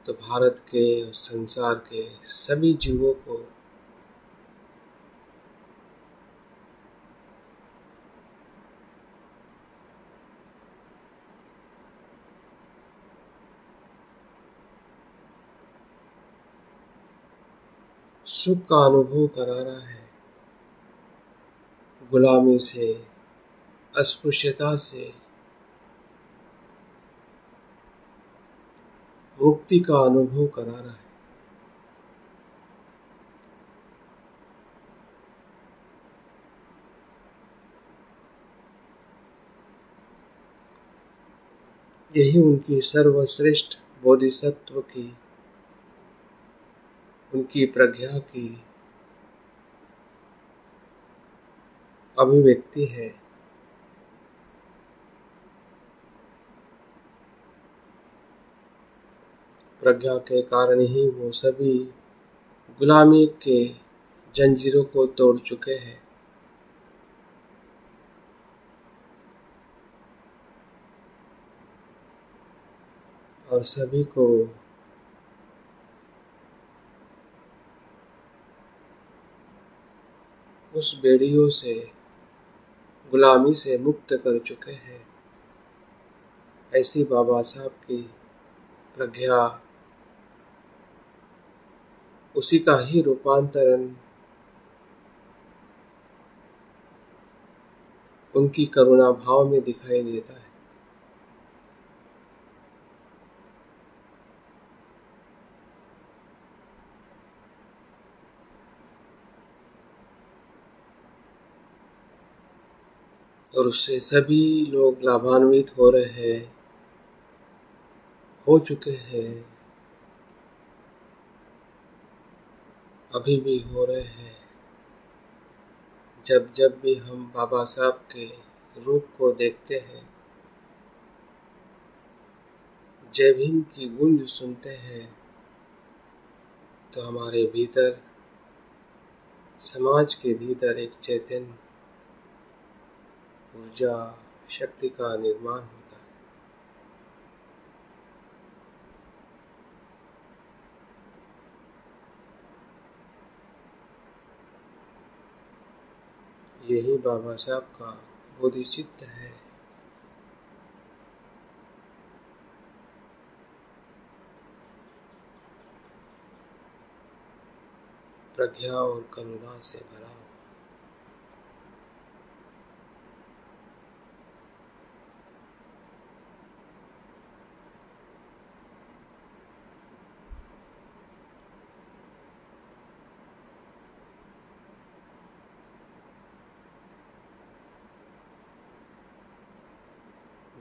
A: तो भारत के, संसार के सभी जीवों को सुख का अनुभव करा रहा है। गुलामी से, अस्पृश्यता से मुक्ति का अनुभव करा रहा है। यही उनकी सर्वश्रेष्ठ बोधिसत्व की, उनकी प्रज्ञा की अभिव्यक्ति है। प्रज्ञा के कारण ही वो सभी गुलामी के जंजीरों को तोड़ चुके हैं। और सभी को उस बेड़ियों से, गुलामी से मुक्त कर चुके हैं। ऐसी बाबा साहब की प्रज्ञा, उसी का ही रूपांतरण उनकी करुणा भाव में दिखाई देता है। और उससे सभी लोग लाभान्वित हो रहे हैं, हो चुके हैं, अभी भी हो रहे हैं। जब जब भी हम बाबा साहब के रूप को देखते हैं, जय भीम की गूंज सुनते हैं तो हमारे भीतर, समाज के भीतर एक चैतन्य, ऊर्जा, शक्ति का निर्माण होता है। यही बाबा साहब का बोधिचित्त है। प्रज्ञा और करुणा से भरा हुआ।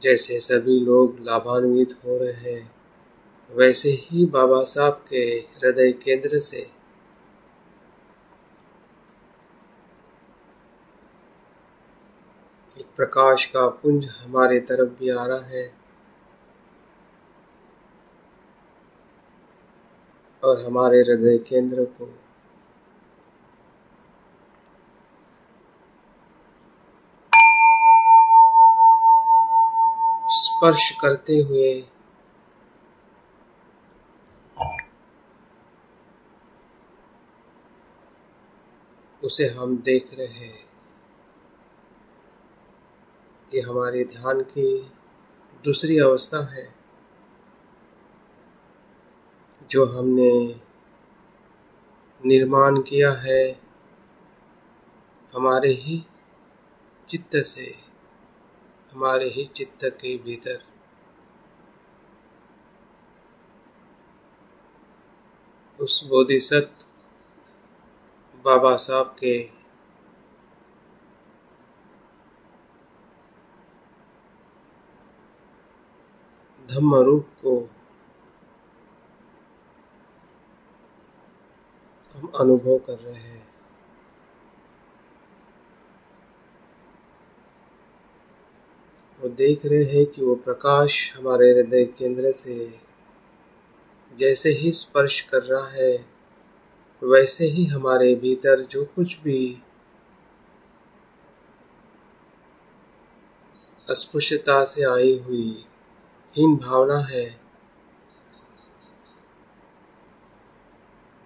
A: जैसे सभी लोग लाभान्वित हो रहे हैं, वैसे ही बाबा साहब के हृदय केंद्र से एक प्रकाश का पुंज हमारे तरफ भी आ रहा है और हमारे हृदय केंद्र को स्पर्श करते हुए उसे हम देख रहे हैं। ये हमारे ध्यान की दूसरी अवस्था है जो हमने निर्माण किया है हमारे ही चित्त से, हमारे ही चित्त के भीतर। उस बोधिसत्व बाबा साहब के धम्म रूप को हम अनुभव कर रहे हैं। वो देख रहे हैं कि वो प्रकाश हमारे हृदय केंद्र से जैसे ही स्पर्श कर रहा है, वैसे ही हमारे भीतर जो कुछ भी अस्पृश्यता से आई हुई हीन भावना है,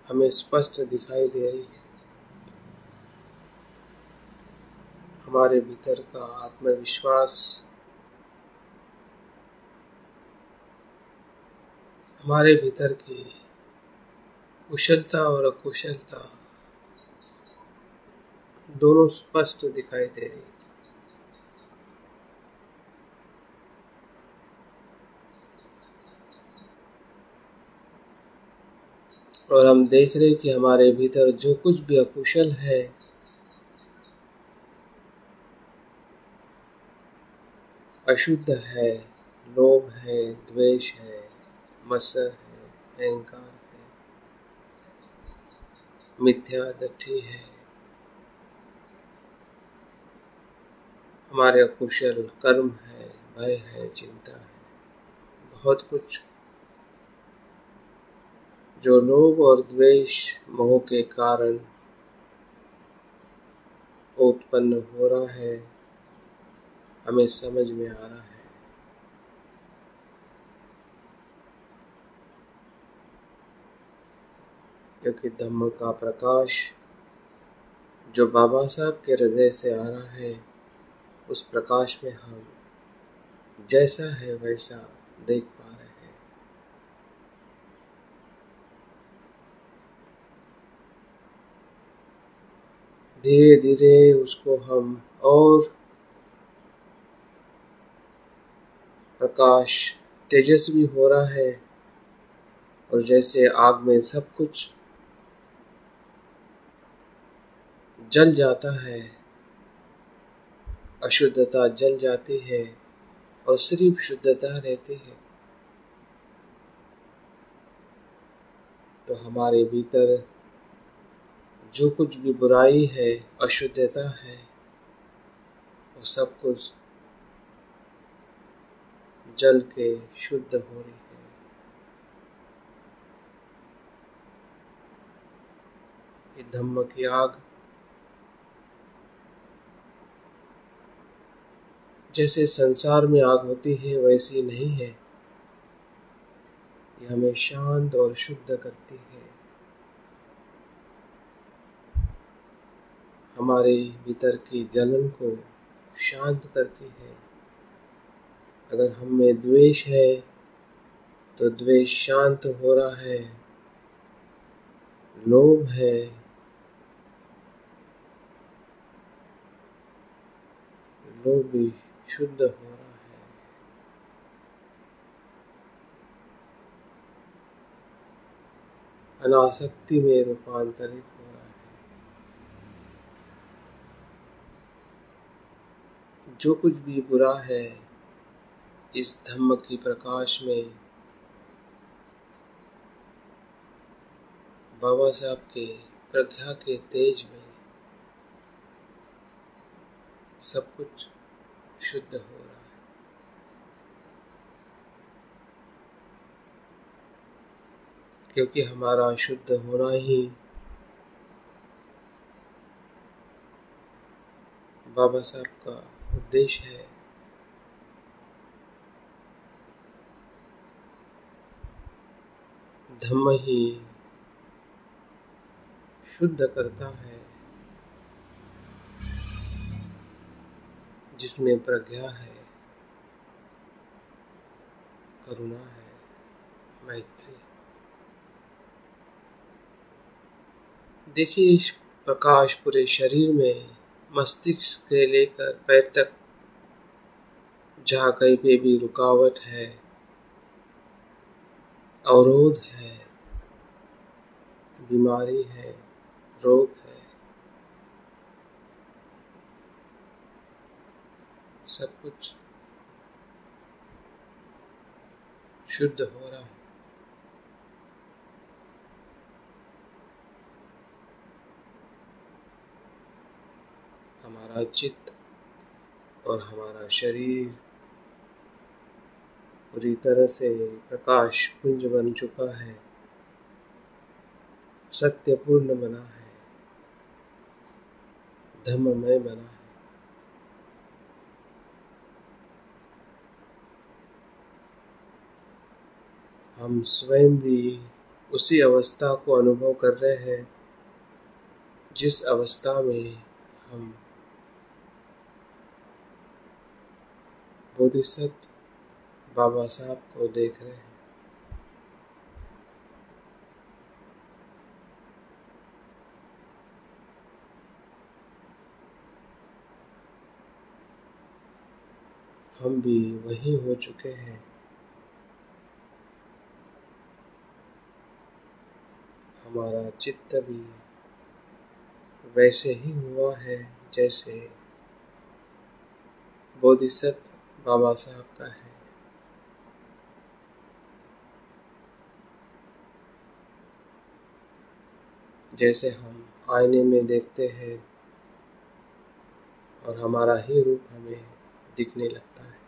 A: हमें स्पष्ट दिखाई दे रही है। हमारे भीतर का आत्मविश्वास, हमारे भीतर की कुशलता और अकुशलता दोनों स्पष्ट दिखाई दे रही है। और हम देख रहे कि हमारे भीतर जो कुछ भी अकुशल है, अशुद्ध है, लोभ है, द्वेष है, मत्सर है, अहंकार है, मिथ्या दृष्टि है, हमारे अकुशल कर्म है, भय है, चिंता है, बहुत कुछ जो लोभ और द्वेष मोह के कारण उत्पन्न हो रहा है, हमें समझ में आ रहा है। क्योंकि धम्म का प्रकाश जो बाबा साहब के हृदय से आ रहा है, उस प्रकाश में हम जैसा है वैसा देख पा रहे हैं। धीरे धीरे उसको हम और प्रकाश तेजस्वी हो रहा है, और जैसे आग में सब कुछ जल जाता है, अशुद्धता जल जाती है और सिर्फ शुद्धता रहती है, तो हमारे भीतर जो कुछ भी बुराई है, अशुद्धता है, वो सब कुछ जल के शुद्ध हो रही है। कि धम्म की आग जैसे संसार में आग होती है वैसी नहीं है। ये हमें शांत और शुद्ध करती है, हमारे भीतर की जलन को शांत करती है। अगर हम में द्वेष है तो द्वेष शांत हो रहा है, लोभ है, लोभ भी शुद्ध हो रहा है। अनासक्ति में रूपांतरित हो रहा है। जो कुछ भी बुरा है इस धम्म की प्रकाश में, बाबा साहब के प्रज्ञा के तेज में सब कुछ शुद्ध हो रहा है। क्योंकि हमारा शुद्ध होना ही बाबा साहब का उद्देश्य है। धम्म ही शुद्ध करता है, जिसमें प्रज्ञा है, करुणा है, मैत्री। देखिए इस प्रकाश पूरे शरीर में, मस्तिष्क से लेकर पैर तक, जहाँ कहीं पे भी रुकावट है, अवरोध है, बीमारी है, रोग है, सब कुछ शुद्ध हो रहा है। हमारा चित्त और हमारा शरीर पूरी तरह से प्रकाश पुंज बन चुका है, सत्यपूर्ण बना है, धम्ममय बना है। हम स्वयं भी उसी अवस्था को अनुभव कर रहे हैं जिस अवस्था में हम बोधिसत्व बाबा साहब को देख रहे हैं। हम भी वही हो चुके हैं। हमारा चित्त भी वैसे ही हुआ है जैसे बोधिसत्व बाबा साहब का है। जैसे हम आईने में देखते हैं और हमारा ही रूप हमें दिखने लगता है।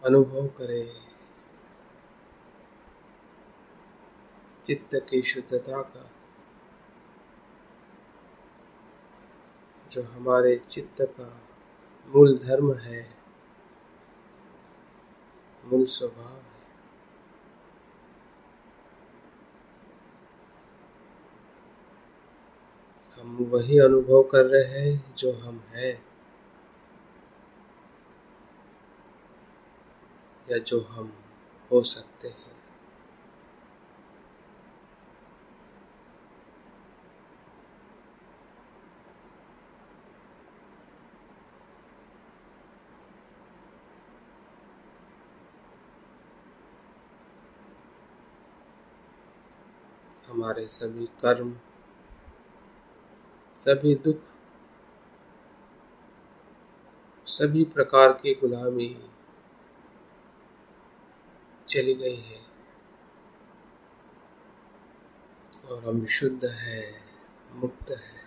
A: अनुभव करें चित्त की शुद्धता का, जो हमारे चित्त का मूल धर्म है, मूल स्वभाव है। हम वही अनुभव कर रहे हैं जो हम हैं या जो हम हो सकते हैं। हमारे सभी कर्म, सभी दुख, सभी प्रकार की गुलामी चली गई है और हम शुद्ध है, मुक्त है।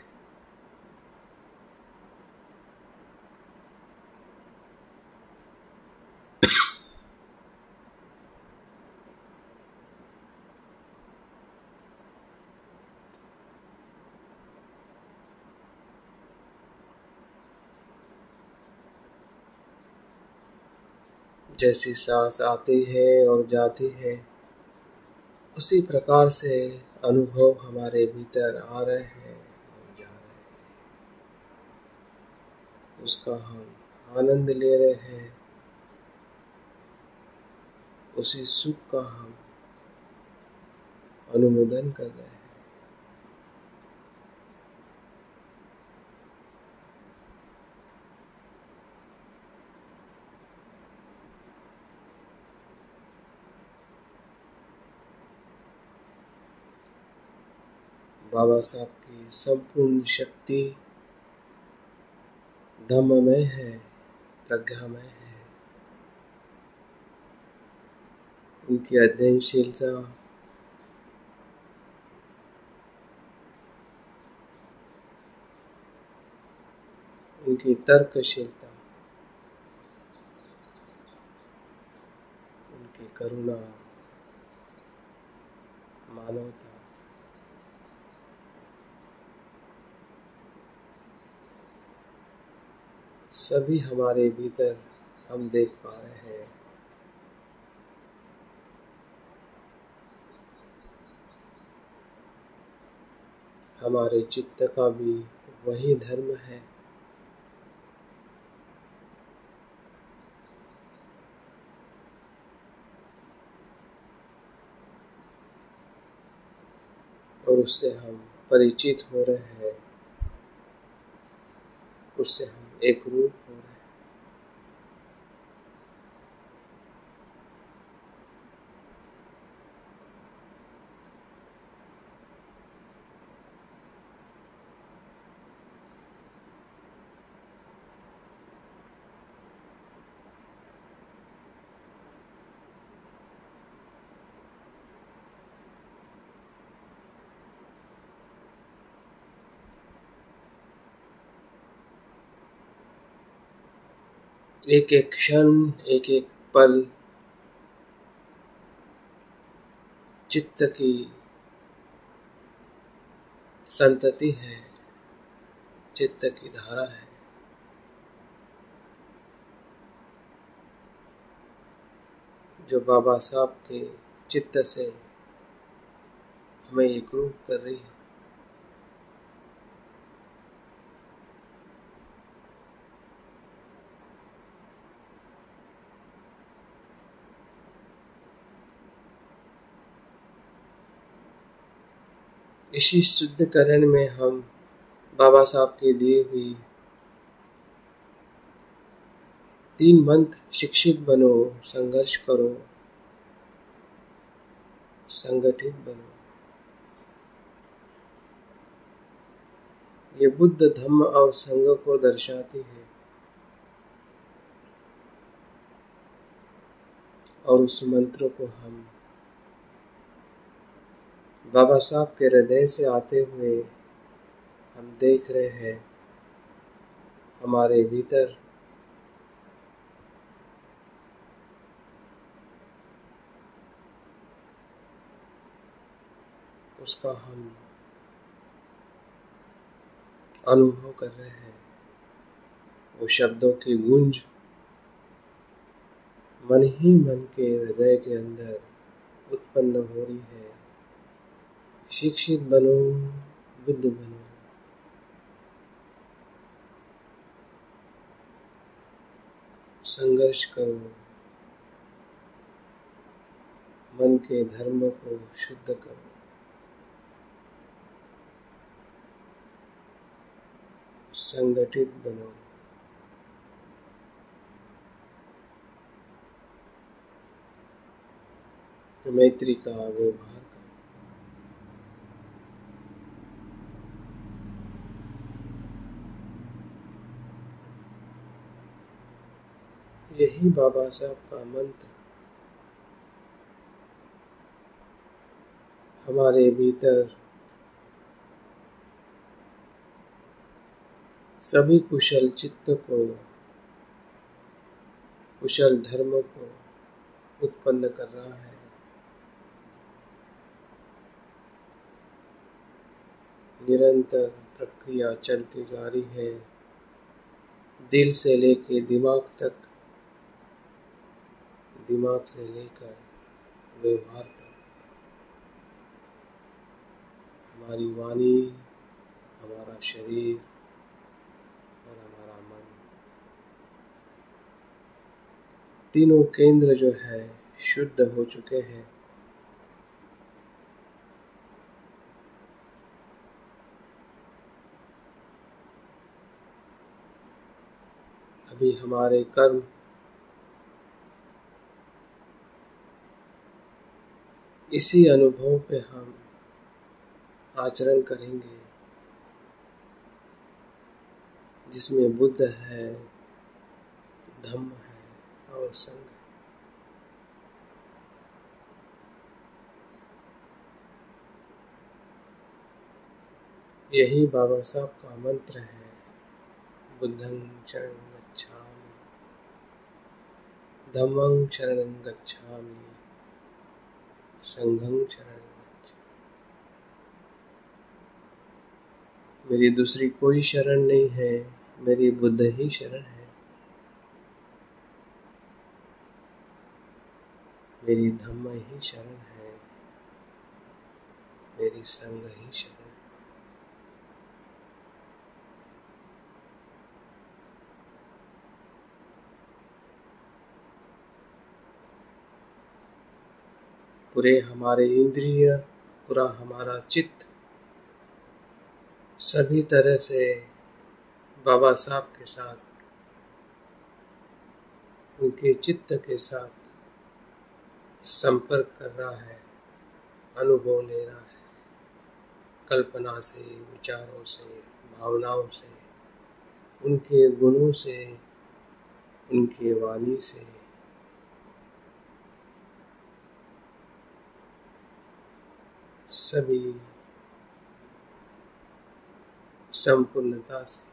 A: जैसी सांस आती है और जाती है, उसी प्रकार से अनुभव हमारे भीतर आ रहे हैं और जा रहे हैं। उसका हम आनंद ले रहे हैं, उसी सुख का हम अनुमोदन कर रहे हैं। बाबा साहब की संपूर्ण शक्ति धम्ममय है, प्रज्ञामय है। उनकी अध्ययनशीलता, उनकी तर्कशीलता, उनकी करुणा, मानवता, सभी हमारे भीतर हम देख पा रहे हैं। हमारे चित्त का भी वही धर्म है। और उससे हम परिचित हो रहे हैं, उससे हम एक रूप हो रहे हैं। एक एक क्षण, एक एक पल चित्त की संतति है, चित्त की धारा है। जो बाबा साहब के चित्त से हमें एक रूप कर रही है। इसी शुद्धिकरण में हम बाबा साहब के दिए हुई 3 मंत्र, शिक्षित बनो, संघर्ष करो, संगठित बनो, ये बुद्ध धम्म और संघ को दर्शाती है। और उस मंत्र को हम बाबा साहब के हृदय से आते हुए हम देख रहे हैं। हमारे भीतर उसका हम अनुभव कर रहे हैं। वो शब्दों की गूंज मन ही मन के हृदय के अंदर उत्पन्न हो रही है। शिक्षित बनो, बुद्ध बनो, संघर्ष करो, मन के धर्म को शुद्ध करो, संगठित बनो, मैत्री का व्यवहार करो। यही बाबा साहब का मंत्र हमारे भीतर सभी कुशल चित्त को, कुशल धर्म को उत्पन्न कर रहा है। निरंतर प्रक्रिया चलती जा रही है, दिल से लेके दिमाग तक दिमाग से लेकर व्यवहार तक, हमारी वाणी, हमारा शरीर और हमारा मन, तीनों केंद्र जो है शुद्ध हो चुके हैं। अभी हमारे कर्म इसी अनुभव पे हम आचरण करेंगे, जिसमें बुद्ध है, धम्म है और संघ है। यही बाबा साहब का मंत्र है, बुद्धं शरणं गच्छामि, धम्मं शरणं गच्छामि, संघं शरणं गच्छामि। मेरी दूसरी कोई शरण नहीं है, मेरी बुद्ध ही शरण है, मेरी धम्म ही शरण है, मेरी संघ ही शरण है। पूरे हमारे इंद्रिय, पूरा हमारा चित्त सभी तरह से बाबा साहब के साथ, उनके चित्त के साथ संपर्क कर रहा है, अनुभव ले रहा है, कल्पना से, विचारों से, भावनाओं से, उनके गुणों से, उनकी वाणी से, सभी संपूर्णता से।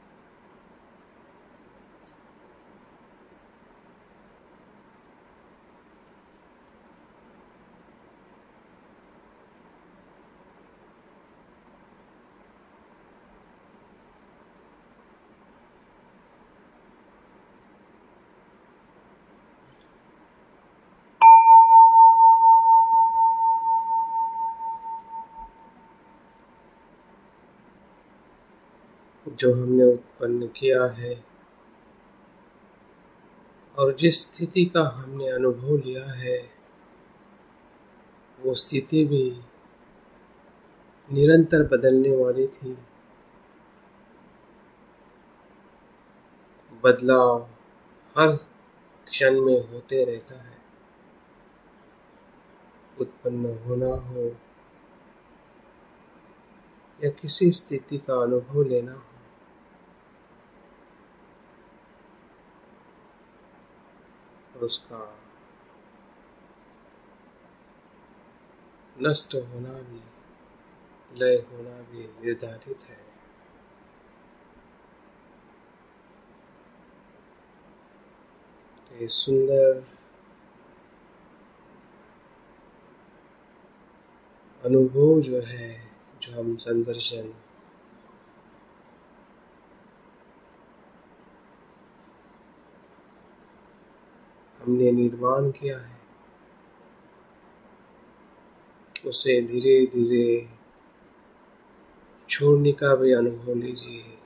A: जो हमने उत्पन्न किया है और जिस स्थिति का हमने अनुभव लिया है, वो स्थिति भी निरंतर बदलने वाली थी। बदलाव हर क्षण में होते रहता है, उत्पन्न होना हो या किसी स्थिति का अनुभव लेना हो। और उसका नष्ट होना भी, लय होना भी निर्धारित है। ये सुंदर अनुभव जो है, जो हम संदर्शन हमने निर्माण किया है, उसे धीरे धीरे छोड़ने का भी अनुभव लीजिए।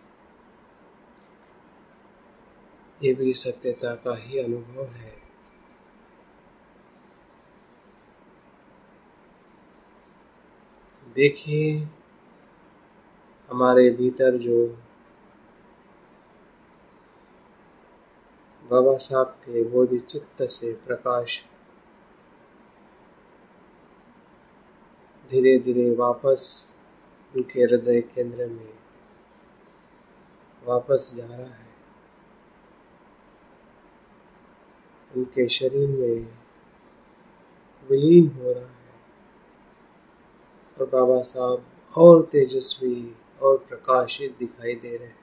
A: ये भी सत्यता का ही अनुभव है। देखिए हमारे भीतर जो बाबा साहब के बोधि चित्त से प्रकाश धीरे धीरे वापस उनके हृदय केंद्र में वापस जा रहा है, उनके शरीर में विलीन हो रहा है और बाबा साहब और तेजस्वी और प्रकाशित दिखाई दे रहे हैं।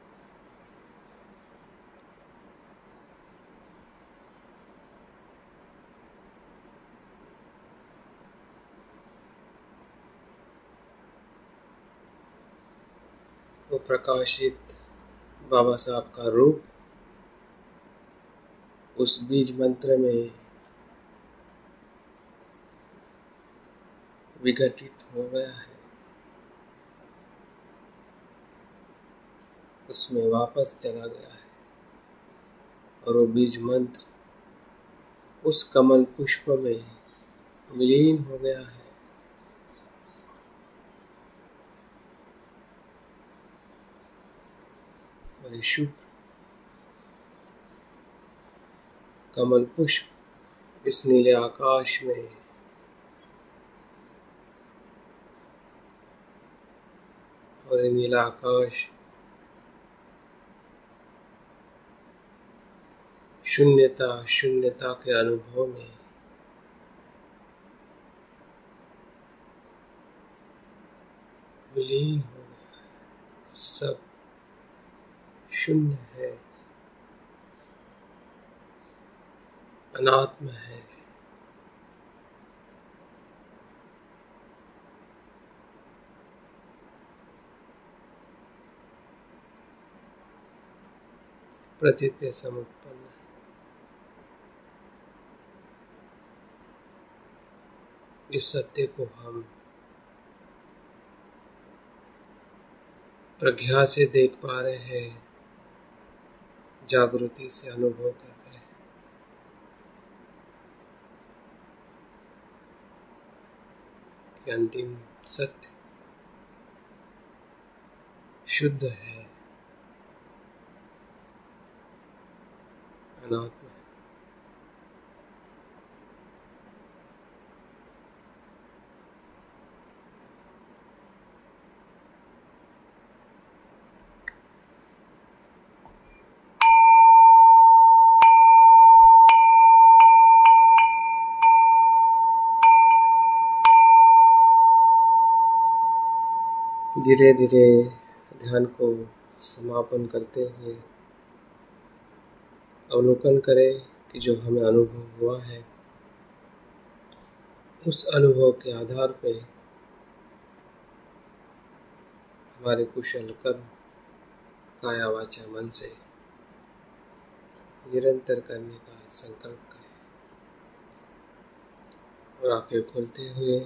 A: वो प्रकाशित बाबा साहब का रूप उस बीज मंत्र में विघटित हो गया है, उसमें वापस चला गया है और वो बीज मंत्र उस कमल पुष्प में विलीन हो गया है। और ये शुभ कमल पुष्प इस नीले आकाश में और ये नीला आकाश शून्यता के अनुभव में विलीन हो गया। सब शून्य है, अनात्म है। प्रतीत्य समुत्पन्न है। इस सत्य को हम प्रज्ञा से देख पा रहे हैं, जागृति से अनुभव कर रहे हैं कि अंतिम सत्य शुद्ध है, अनात्म है। धीरे धीरे ध्यान को समापन करते हुए अवलोकन करें कि जो हमें अनुभव हुआ है उस अनुभव के आधार पे हमारे कुशल कर्म काया वाचा मन से निरंतर करने का संकल्प करें और आंखें खोलते हुए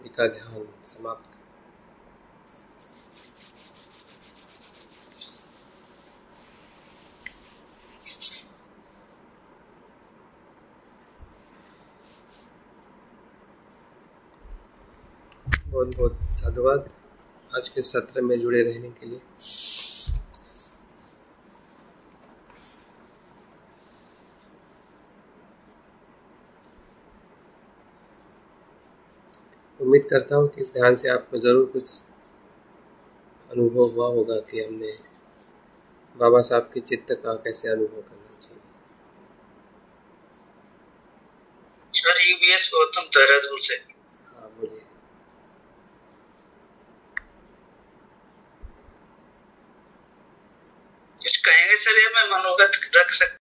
A: इसका ध्यान समाप्त करें। बहुत बहुत साधुवाद आज के सत्र में जुड़े रहने के लिए। उम्मीद करता हूँ कि इस ध्यान से आपको ज़रूर कुछ अनुभव हुआ होगा कि हमने बाबा साहब के चित्त का कैसे अनुभव करना चाहिए।
B: सर यूबीएस गौतम देहरादून से।
A: हाँ बोलिए।
B: कुछ कहेंगे सर, ये मैं मनोगत रख सकता